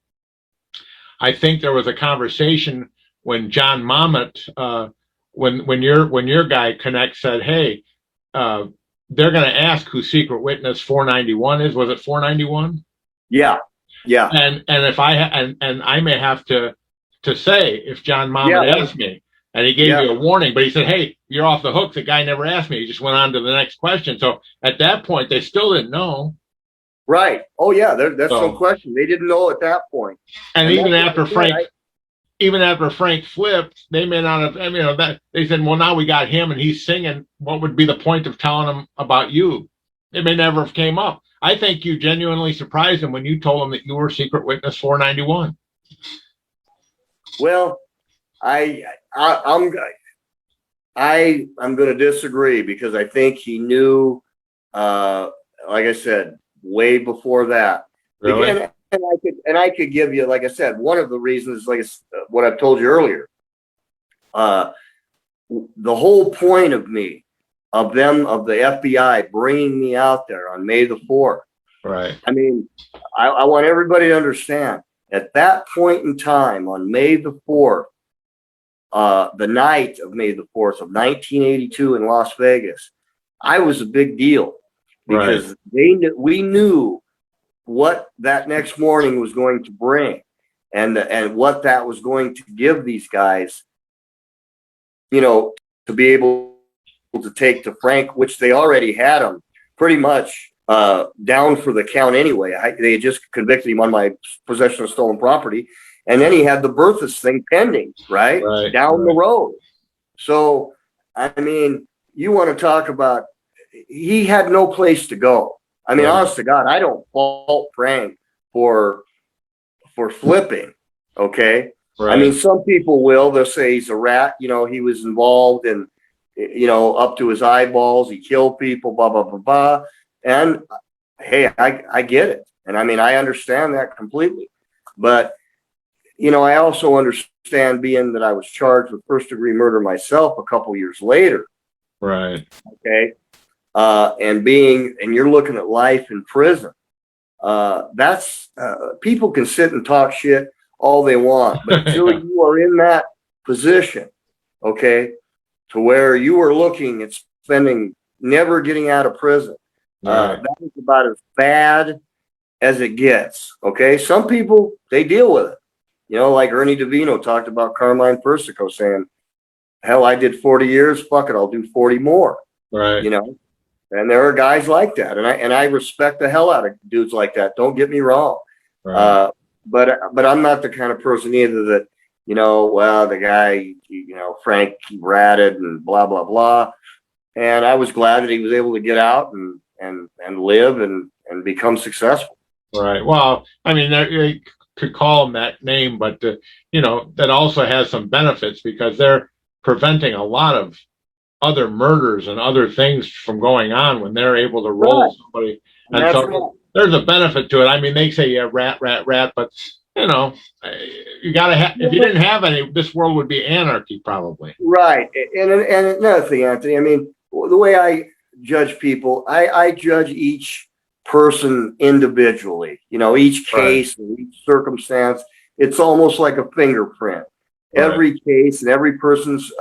I think there was a conversation when John Mamet, when your guy Connect said, hey, they're going to ask who secret witness 491 is. Was it 491? Yeah. And if I may have to say, if John Mamet asked me, and he gave me a warning, but he said, hey, you're off the hook. The guy never asked me. He just went on to the next question. So at that point, they still didn't know. Right. Oh yeah, that's no question. They didn't know at that point. And even after Frank flipped, they may not have. That they said, well, now we got him and he's singing. What would be the point of telling him about you? It may never have came up. I think you genuinely surprised him when you told him that you were secret witness 491. Well, I'm going to disagree, because I think he knew, like I said, way before that. Really? And I could give you, like I said, one of the reasons, like what I've told you earlier. The whole point of the FBI bringing me out there on May the 4th. Right. I mean, I want everybody to understand, at that point in time on May the 4th, the night of May the 4th of 1982 in Las Vegas, I was a big deal, because we knew what that next morning was going to bring, and what that was going to give these guys, to be able to take to Frank, which they already had him pretty much down for the count anyway. They had just convicted him on my possession of stolen property. And then he had the Berthas thing pending, right? Down the road. So, I mean, you want to talk about, he had no place to go. I mean, honest to God, I don't fault Frank for flipping, okay? I mean, some people will. They'll say he's a rat. You know, he was involved in, you know, up to his eyeballs. He killed people, blah, blah, blah, blah. And, hey, I get it. And, I mean, I understand that completely. But, you know, I also understand, being that I was charged with first-degree murder myself a couple years later. Right. Okay. And you're looking at life in prison. People can sit and talk shit all they want, but until you are in that position, okay, to where you are looking at spending, never getting out of prison, that is about as bad as it gets. Okay. Some people, they deal with it. You know, like Ernie DeVino talked about Carmine Persico saying, hell, I did 40 years. Fuck it. I'll do 40 more. Right. You know, and there are guys like that. And I respect the hell out of dudes like that. Don't get me wrong. Right. But I'm not the kind of person either that, you know, well, the guy, you know, Frank, he ratted and blah, blah, blah. And I was glad that he was able to get out and live and become successful. Right. Well, I mean, you could call him that name, but, you know, that also has some benefits because they're preventing a lot of other murders and other things from going on when they're able to roll somebody. And so there's a benefit to it. I mean, they say, yeah, rat, but, you know, you got to have, if you didn't have any, this world would be anarchy probably. Right. And another thing, Anthony, I mean, the way I judge people, I judge each person individually, you know, each case and each circumstance. It's almost like a fingerprint. Every case and every person's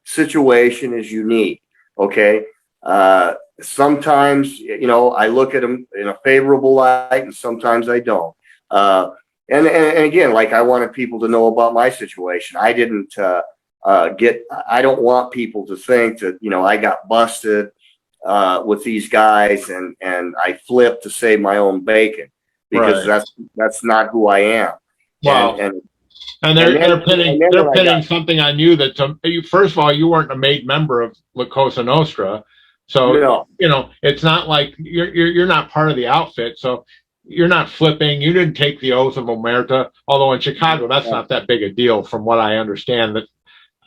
situation is unique. Okay. Sometimes, you know, I look at them in a favorable light and sometimes I don't. And again, like I wanted people to know about my situation. I didn't I don't want people to think that, you know, I got busted with these guys and I flipped to save my own bacon, because that's not who I am. Wow. And they're pinning something on you that, first of all, you weren't a made member of La Cosa Nostra. So, you know, it's not like you're not part of the outfit. So you're not flipping. You didn't take the oath of omerta, although in Chicago, that's not that big a deal from what I understand. That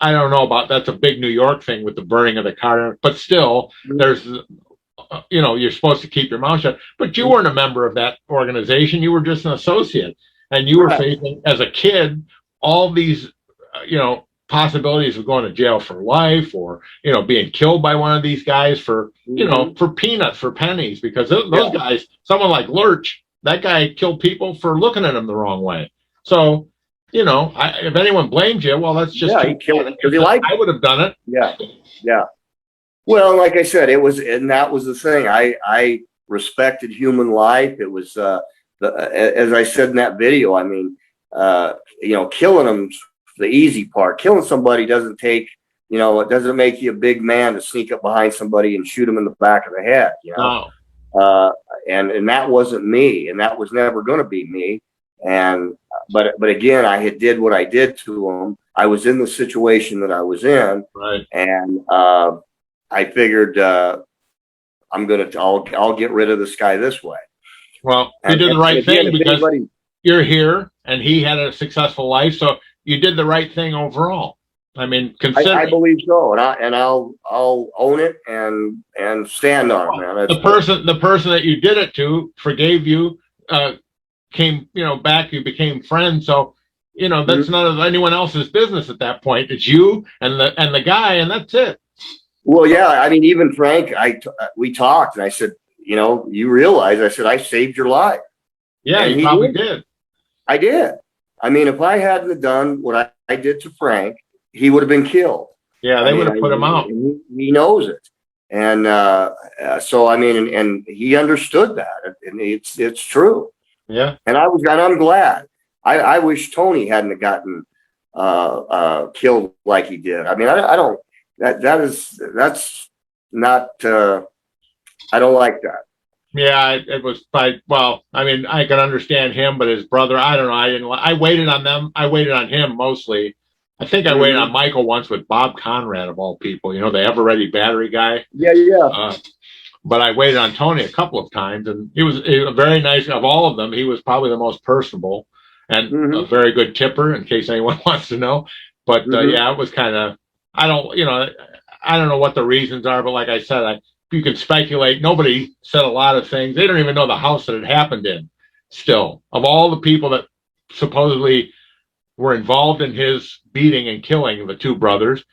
I don't know about, that's a big New York thing with the burning of the car, but still there's, you know, you're supposed to keep your mouth shut, but you weren't a member of that organization. You were just an associate, and you were facing, as a kid, all these, you know, possibilities of going to jail for life, or, you know, being killed by one of these guys for, you know, for peanuts, for pennies, because those guys, someone like Lurch, that guy killed people for looking at him the wrong way. So, you know, if anyone blames you, well, that's just, he killed him because he liked it. I would have done it. Yeah. Well, like I said, and that was the thing. I respected human life. It was, as I said in that video, I mean, you know, killing them's the easy part. Killing somebody doesn't take, you know, it doesn't make you a big man to sneak up behind somebody and shoot them in the back of the head, you know. And that wasn't me, and that was never going to be me. And but again, I had did what I did to them. I was in the situation that I was in, and I figured I'll get rid of this guy this way. Well, you did the right thing, because you're here, and he had a successful life, so you did the right thing overall. I mean, I believe so, and I'll own it and stand on it, man. The person that you did it to forgave you, came, you know, back. You became friends, so, you know, that's none of anyone else's business at that point. It's you and the guy, and that's it. Well, yeah, I mean, even Frank, we talked, and I said, you know, you realize, I said, I saved your life. Yeah, you probably did. I did. I mean, if I hadn't have done what I did to Frank, he would have been killed. Yeah, they would have put him out. He knows it. And so, I mean, and he understood that, and it's true. Yeah. And I'm glad. I wish Tony hadn't have gotten killed like he did. I mean, I don't, that's not, I don't like that. Yeah, it was well, I mean, I can understand him, but his brother, I don't know. I waited on them. I waited on him mostly. I think I waited on Michael once with Bob Conrad of all people, the ever ready battery guy. Yeah, yeah. But I waited on Tony a couple of times, and he was a very nice. Of all of them, he was probably the most personable and a very good tipper. In case anyone wants to know, but yeah, it was kind of. I don't know what the reasons are, but like I said, you can speculate. Nobody said a lot of things. They don't even know the house that it happened in. Still, of all the people that supposedly were involved in his beating and killing the two brothers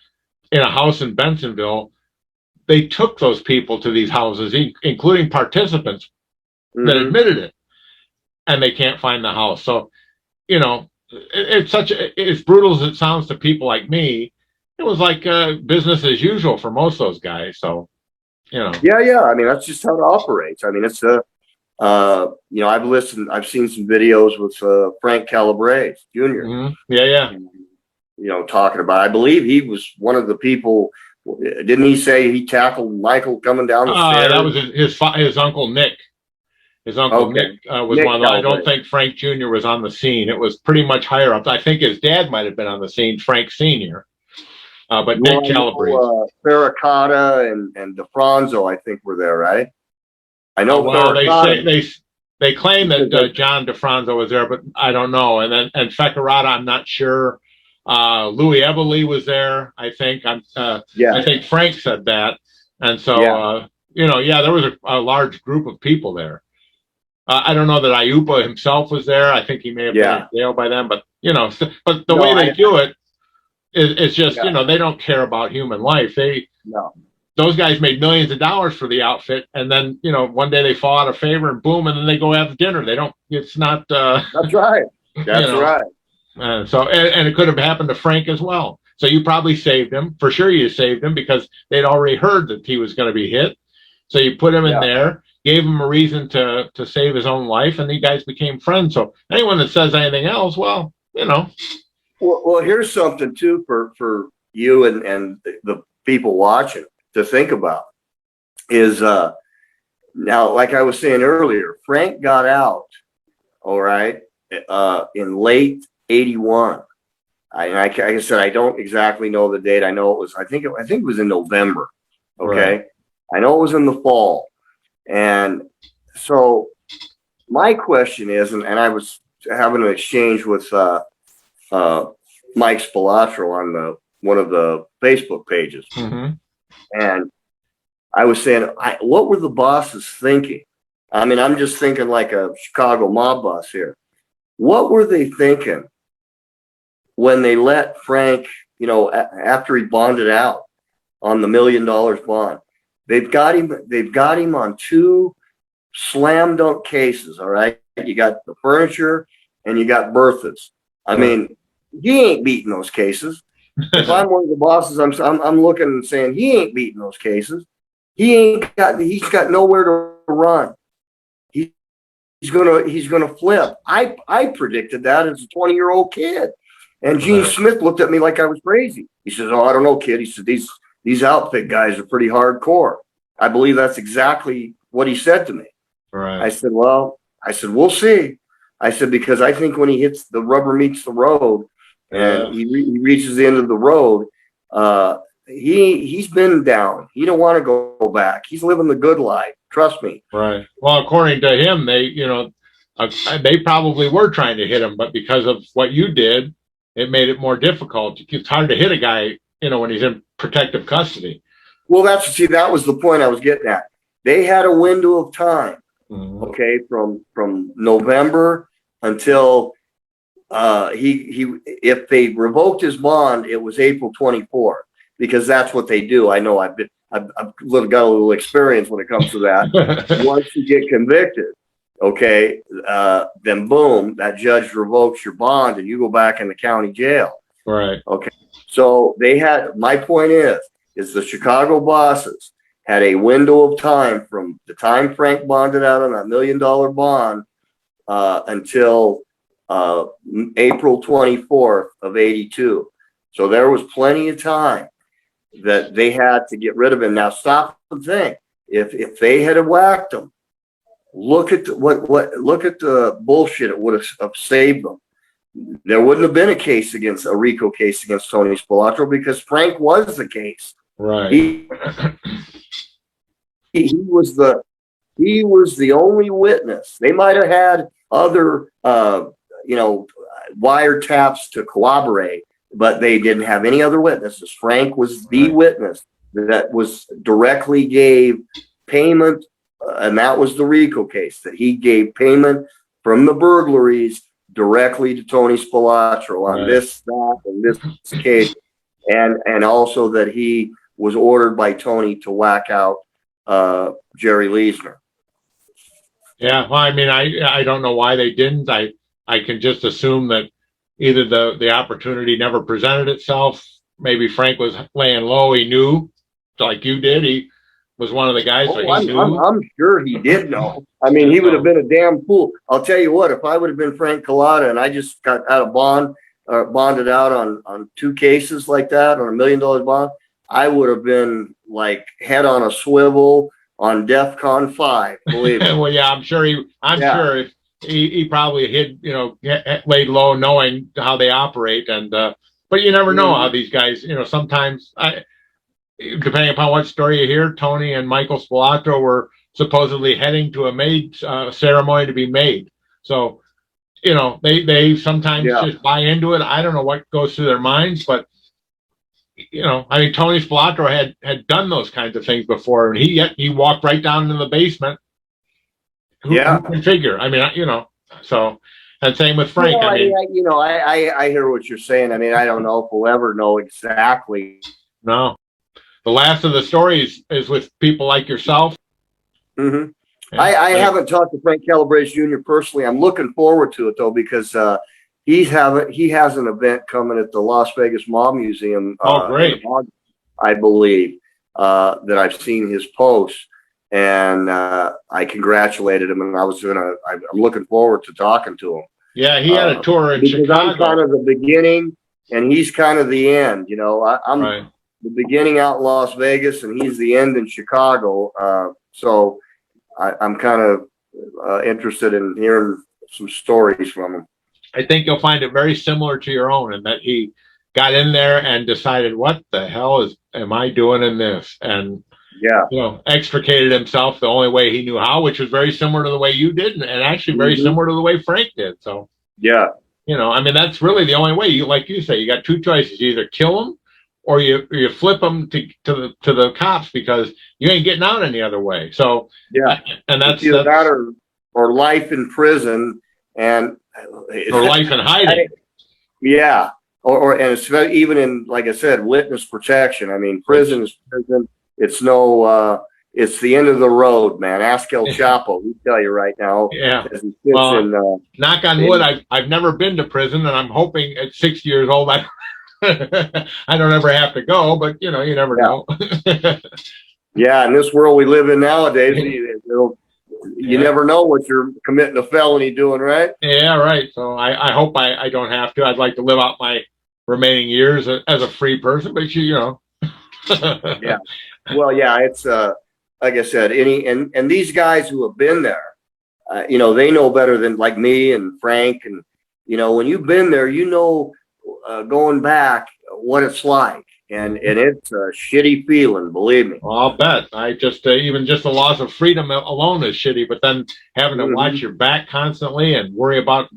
in a house in Bensonville, they took those people to these houses, including participants that admitted it, and they can't find the house. So, it's as brutal as it sounds to people like me. It was like business as usual for most of those guys. So, Yeah, yeah. I mean, that's just how it operates. I mean, it's I've seen some videos with Frank Calabrese Jr. Yeah. Talking about. I believe he was one of the people. Didn't he say he tackled Michael coming down the stairs? That was his uncle Nick. His uncle Nick was Nick one of them. I don't think Frank Jr. was on the scene. It was pretty much higher up. I think his dad might have been on the scene, Frank Sr. But Nick Calabrese. Farracotta and DeFranzo, I think, were there, right? I know. Well, they claim that John DeFranzo was there, but I don't know. And Farracotta, I'm not sure. Louis Everly was there. I think. I think Frank said that, and so there was a large group of people there. I don't know that Ayupa himself was there. I think he may have been in jail by then, but but the way they do it is just they don't care about human life. Those guys made millions of dollars for the outfit, and then one day they fall out of favor and boom, and then they go have dinner. They don't. It's not. That's right. That's right. And it could have happened to Frank as well. So you probably saved him. For sure you saved him because they'd already heard that he was going to be hit. So you put him in there, gave him a reason to save his own life, and you guys became friends. So anyone that says anything else, well. Well, here's something too for you and the people watching to think about is now, like I was saying earlier, Frank got out, all right, in late 81. Like I said, I don't exactly know the date. I know it was. I think it was in November. Okay, right. I know it was in the fall, and so my question is, and I was having an exchange with Mike Spelatro on one of the Facebook pages, and I was saying, what were the bosses thinking? I mean, I'm just thinking like a Chicago mob boss here. What were they thinking when they let Frank, after he bonded out on the $1 million bond? They've got him on two slam dunk cases. All right. You got the furniture and you got Bertha's. I mean, he ain't beating those cases. If I'm one of the bosses, I'm looking and saying he ain't beating those cases. He's got nowhere to run. He's gonna flip. I predicted that as a 20-year-old kid. And Gene Smith looked at me like I was crazy. He says, "Oh, I don't know, kid." He said, These outfit guys are pretty hardcore. I believe that's exactly what he said to me. Right. I said, we'll see. I said, because I think when he hits the rubber meets the road and he reaches the end of the road, he's been down. He don't want to go back. He's living the good life. Trust me. Right. Well, according to him, they probably were trying to hit him, but because of what you did, it made it more difficult. It's hard to hit a guy, when he's in protective custody. Well, that was the point I was getting at. They had a window of time, okay, from November until if they revoked his bond, it was April 24th, because that's what they do. I know I've got a little experience when it comes to that. Once you get convicted, okay, then boom, that judge revokes your bond and you go back in the county jail. Right. Okay. So my point is the Chicago bosses had a window of time from the time Frank bonded out on that $1 million bond until April 24th of 82. So there was plenty of time that they had to get rid of him. Now stop and think. If they had whacked him look at look at the bullshit it would have saved them. There wouldn't have been a case against a RICO case against Tony Spilotro because Frank was the case. Right. He was the only witness. They might have had other wiretaps to corroborate, but they didn't have any other witnesses. Frank was the witness that was directly gave payment, and that was the RICO case, that he gave payment from the burglaries directly to Tony Spilotro on this, that, and this case, and also that he was ordered by Tony to whack out Jerry Leisner. Yeah, well, I mean, I don't know why they didn't. I can just assume that either the opportunity never presented itself. Maybe Frank was laying low. He knew, like you did. He was one of the guys. So he knew. I'm sure he did know. I mean, he would have been a damn fool. I'll tell you what, if I would have been Frank Cullotta and I just got out of bonded out on 2 cases like that, on $1 million bond, I would have been like head on a swivel on DEFCON 5. Believe me. Well, yeah, I'm sure sure if he probably hid, laid low, knowing how they operate, and but you never know how these guys, sometimes depending upon what story you hear, Tony and Michael Spelatro were supposedly heading to a maid ceremony to be made. So, they sometimes just buy into it. I don't know what goes through their minds, but I mean, Tony Spelatro had done those kinds of things before, and he walked right down into the basement. Who can figure? I mean, so, and same with Frank. I hear what you're saying. I mean, I don't know if we'll ever know exactly. No. The last of the stories is with people like yourself. Mm-hmm. I haven't talked to Frank Calabrese Jr. personally. I'm looking forward to it though, because he has an event coming at the Las Vegas Mob Museum. Great! I believe that I've seen his posts, and I congratulated him, and I'm looking forward to talking to him. Yeah, he had a tour in Chicago. I'm kind of the beginning, and he's kind of the end. I'm the beginning out in Las Vegas, and he's the end in Chicago. So I'm kind of interested in hearing some stories from him. I think you'll find it very similar to your own, in that he got in there and decided, what the hell am I doing in this? And extricated himself the only way he knew how, which was very similar to the way you did, and actually very similar to the way Frank did. So I mean, that's really the only way. Like you say, you got 2 choices: you either kill him or you flip them to the cops, because you ain't getting out any other way. So and that's either that or life in prison, or life in hiding. And it's even in, like I said, witness protection. I mean, prison is prison. It's it's the end of the road, man. Ask El Chapo. We tell you right now. Yeah. Knock on wood. I've never been to prison, and I'm hoping at 60 years old I don't ever have to go, but you never know. In this world we live in nowadays, you never know what you're committing a felony doing, right? Yeah, right. So I hope I don't have to. I'd like to live out my remaining years as a free person, but Well, it's like I said, and these guys who have been there, they know better than like me and Frank, and when you've been there, going back what it's like, and it's a shitty feeling, believe me. Well, I'll bet. I just even just the loss of freedom alone is shitty, but then having to watch your back constantly and worry about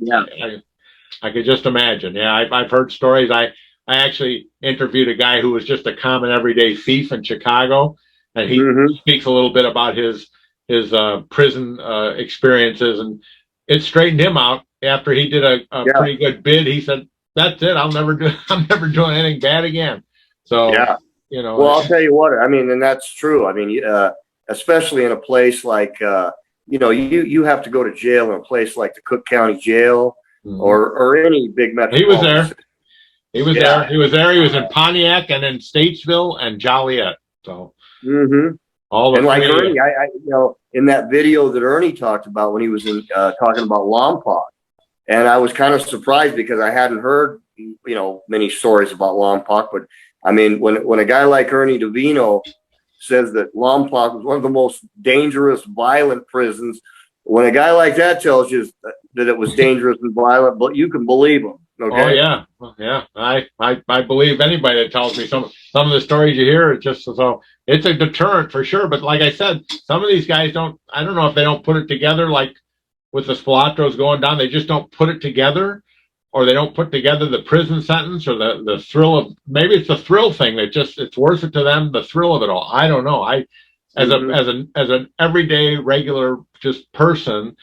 I could just imagine. I've heard stories. I actually interviewed a guy who was just a common everyday thief in Chicago, and he speaks a little bit about his prison experiences, and it straightened him out after he did a pretty good bid. He said, "That's it. I'm never doing anything bad again." So well, I'll tell you what. I mean, and that's true. I mean, especially in a place like you have to go to jail in a place like the Cook County Jail or any big metropolitan. He was there. He was there. He was there. He was in Pontiac and in Statesville and Joliet. So all the like Ernie, I in that video that Ernie talked about when he was talking about Lompoc, and I was kind of surprised because I hadn't heard many stories about Lompoc, but I mean when a guy like Ernie DeVino says that Lompoc was one of the most dangerous, violent prisons, when a guy like that tells you that it was dangerous and violent, but you can believe him. Okay. Oh yeah, well, yeah. I believe anybody that tells me some of the stories you hear. It's just so it's a deterrent for sure. But like I said, some of these guys don't. I don't know if they don't put it together like with the Spilatros going down. They just don't put it together, or they don't put together the prison sentence or the thrill of maybe it's the thrill thing that just it's worth it to them. The thrill of it all. I don't know. As an everyday regular just person,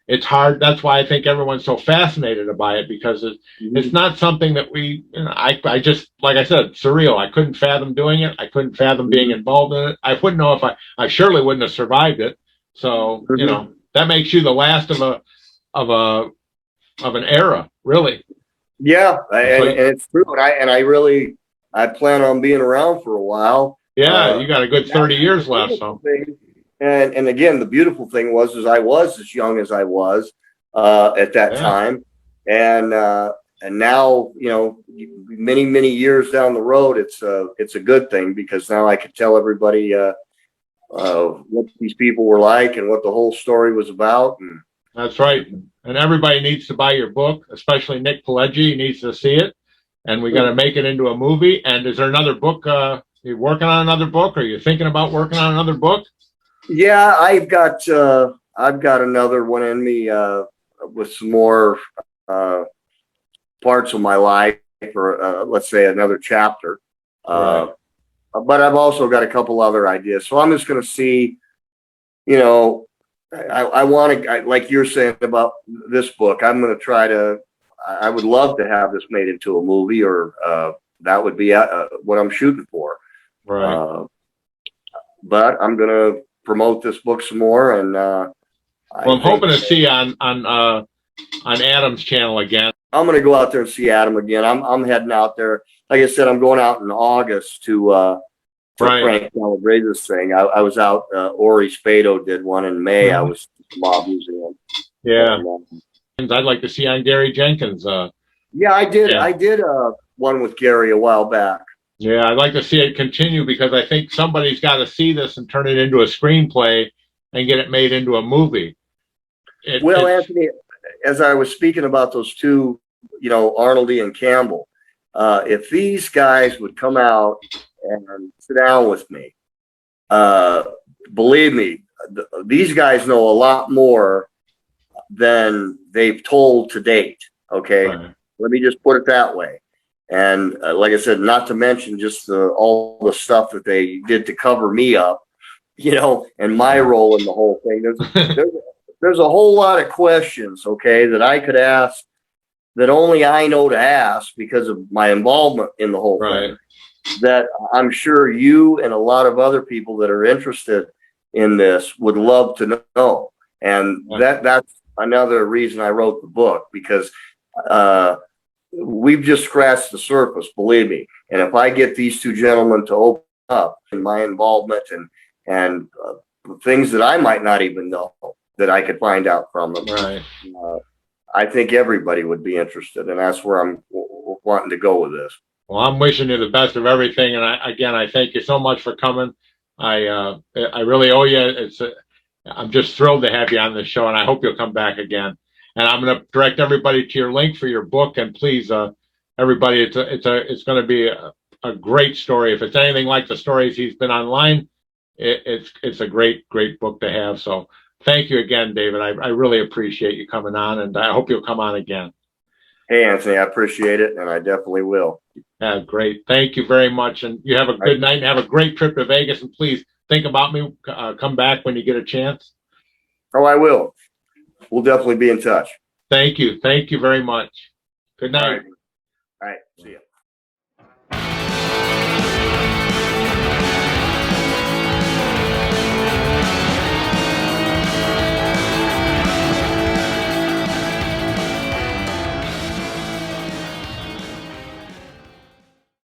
it's hard. That's why I think everyone's so fascinated by it because it's not something that we, I just, like I said, surreal. I couldn't fathom doing it. I couldn't fathom being involved in it. I wouldn't know if I surely wouldn't have survived it. So, that makes you the last of an era, really. Yeah. And it's true. And I plan on being around for a while. Yeah. You got a good 30 years left. So. And again, the beautiful thing was I was as young as I was at that time, and now many years down the road, it's a good thing because now I can tell everybody what these people were like and what the whole story was about. And that's right. And everybody needs to buy your book, especially Nick Pileggi. He needs to see it, and we got to make it into a movie. And is there another book? You working on another book? Or are you thinking about working on another book? Yeah, I've got another one in me with some more parts of my life, or let's say another chapter. Right. But I've also got a couple other ideas. So I'm just going to see, I want to, like you're saying about this book, I'm going to try to, I would love to have this made into a movie, or that would be what I'm shooting for. Right. But I'm going to promote this book some more, and I'm hoping to see on Adam's channel again. I'm going to go out there and see Adam again. I'm heading out there. Like I said, I'm going out in August to Frank Calabrese's thing. I was out. Ori Spado did one in May. I was at the Mob Museum. Yeah, and, I'd like to see on Gary Jenkins. Yeah, I did. Yeah. I did one with Gary a while back. Yeah, I'd like to see it continue because I think somebody's got to see this and turn it into a screenplay and get it made into a movie. Anthony, as I was speaking about those two, Arnoldy and Campbell, if these guys would come out and sit down with me, believe me, these guys know a lot more than they've told to date. Okay. Right. Let me just put it that way. And like I said, not to mention just all the stuff that they did to cover me up, and my role in the whole thing. There's a whole lot of questions, okay, that I could ask that only I know to ask because of my involvement in the whole thing. That I'm sure you and a lot of other people that are interested in this would love to know. And that's another reason I wrote the book, because we've just scratched the surface, believe me. And if I get these two gentlemen to open up in my involvement and things that I might not even know that I could find out from them, I think everybody would be interested. And that's where I'm wanting to go with this. Well, I'm wishing you the best of everything. And I thank you so much for coming. I really owe you. I'm just thrilled to have you on this show, and I hope you'll come back again. And I'm going to direct everybody to your link for your book. And please, everybody, it's going to be a great story. If it's anything like the stories he's been online, it's a great book to have. So thank you again, David. I really appreciate you coming on, and I hope you'll come on again. Hey, Anthony, I appreciate it, and I definitely will. Yeah, great. Thank you very much, and you have a good night and have a great trip to Vegas. And please think about me. Come back when you get a chance. Oh, I will. We'll definitely be in touch. Thank you. Thank you very much. Good night. All right. See you.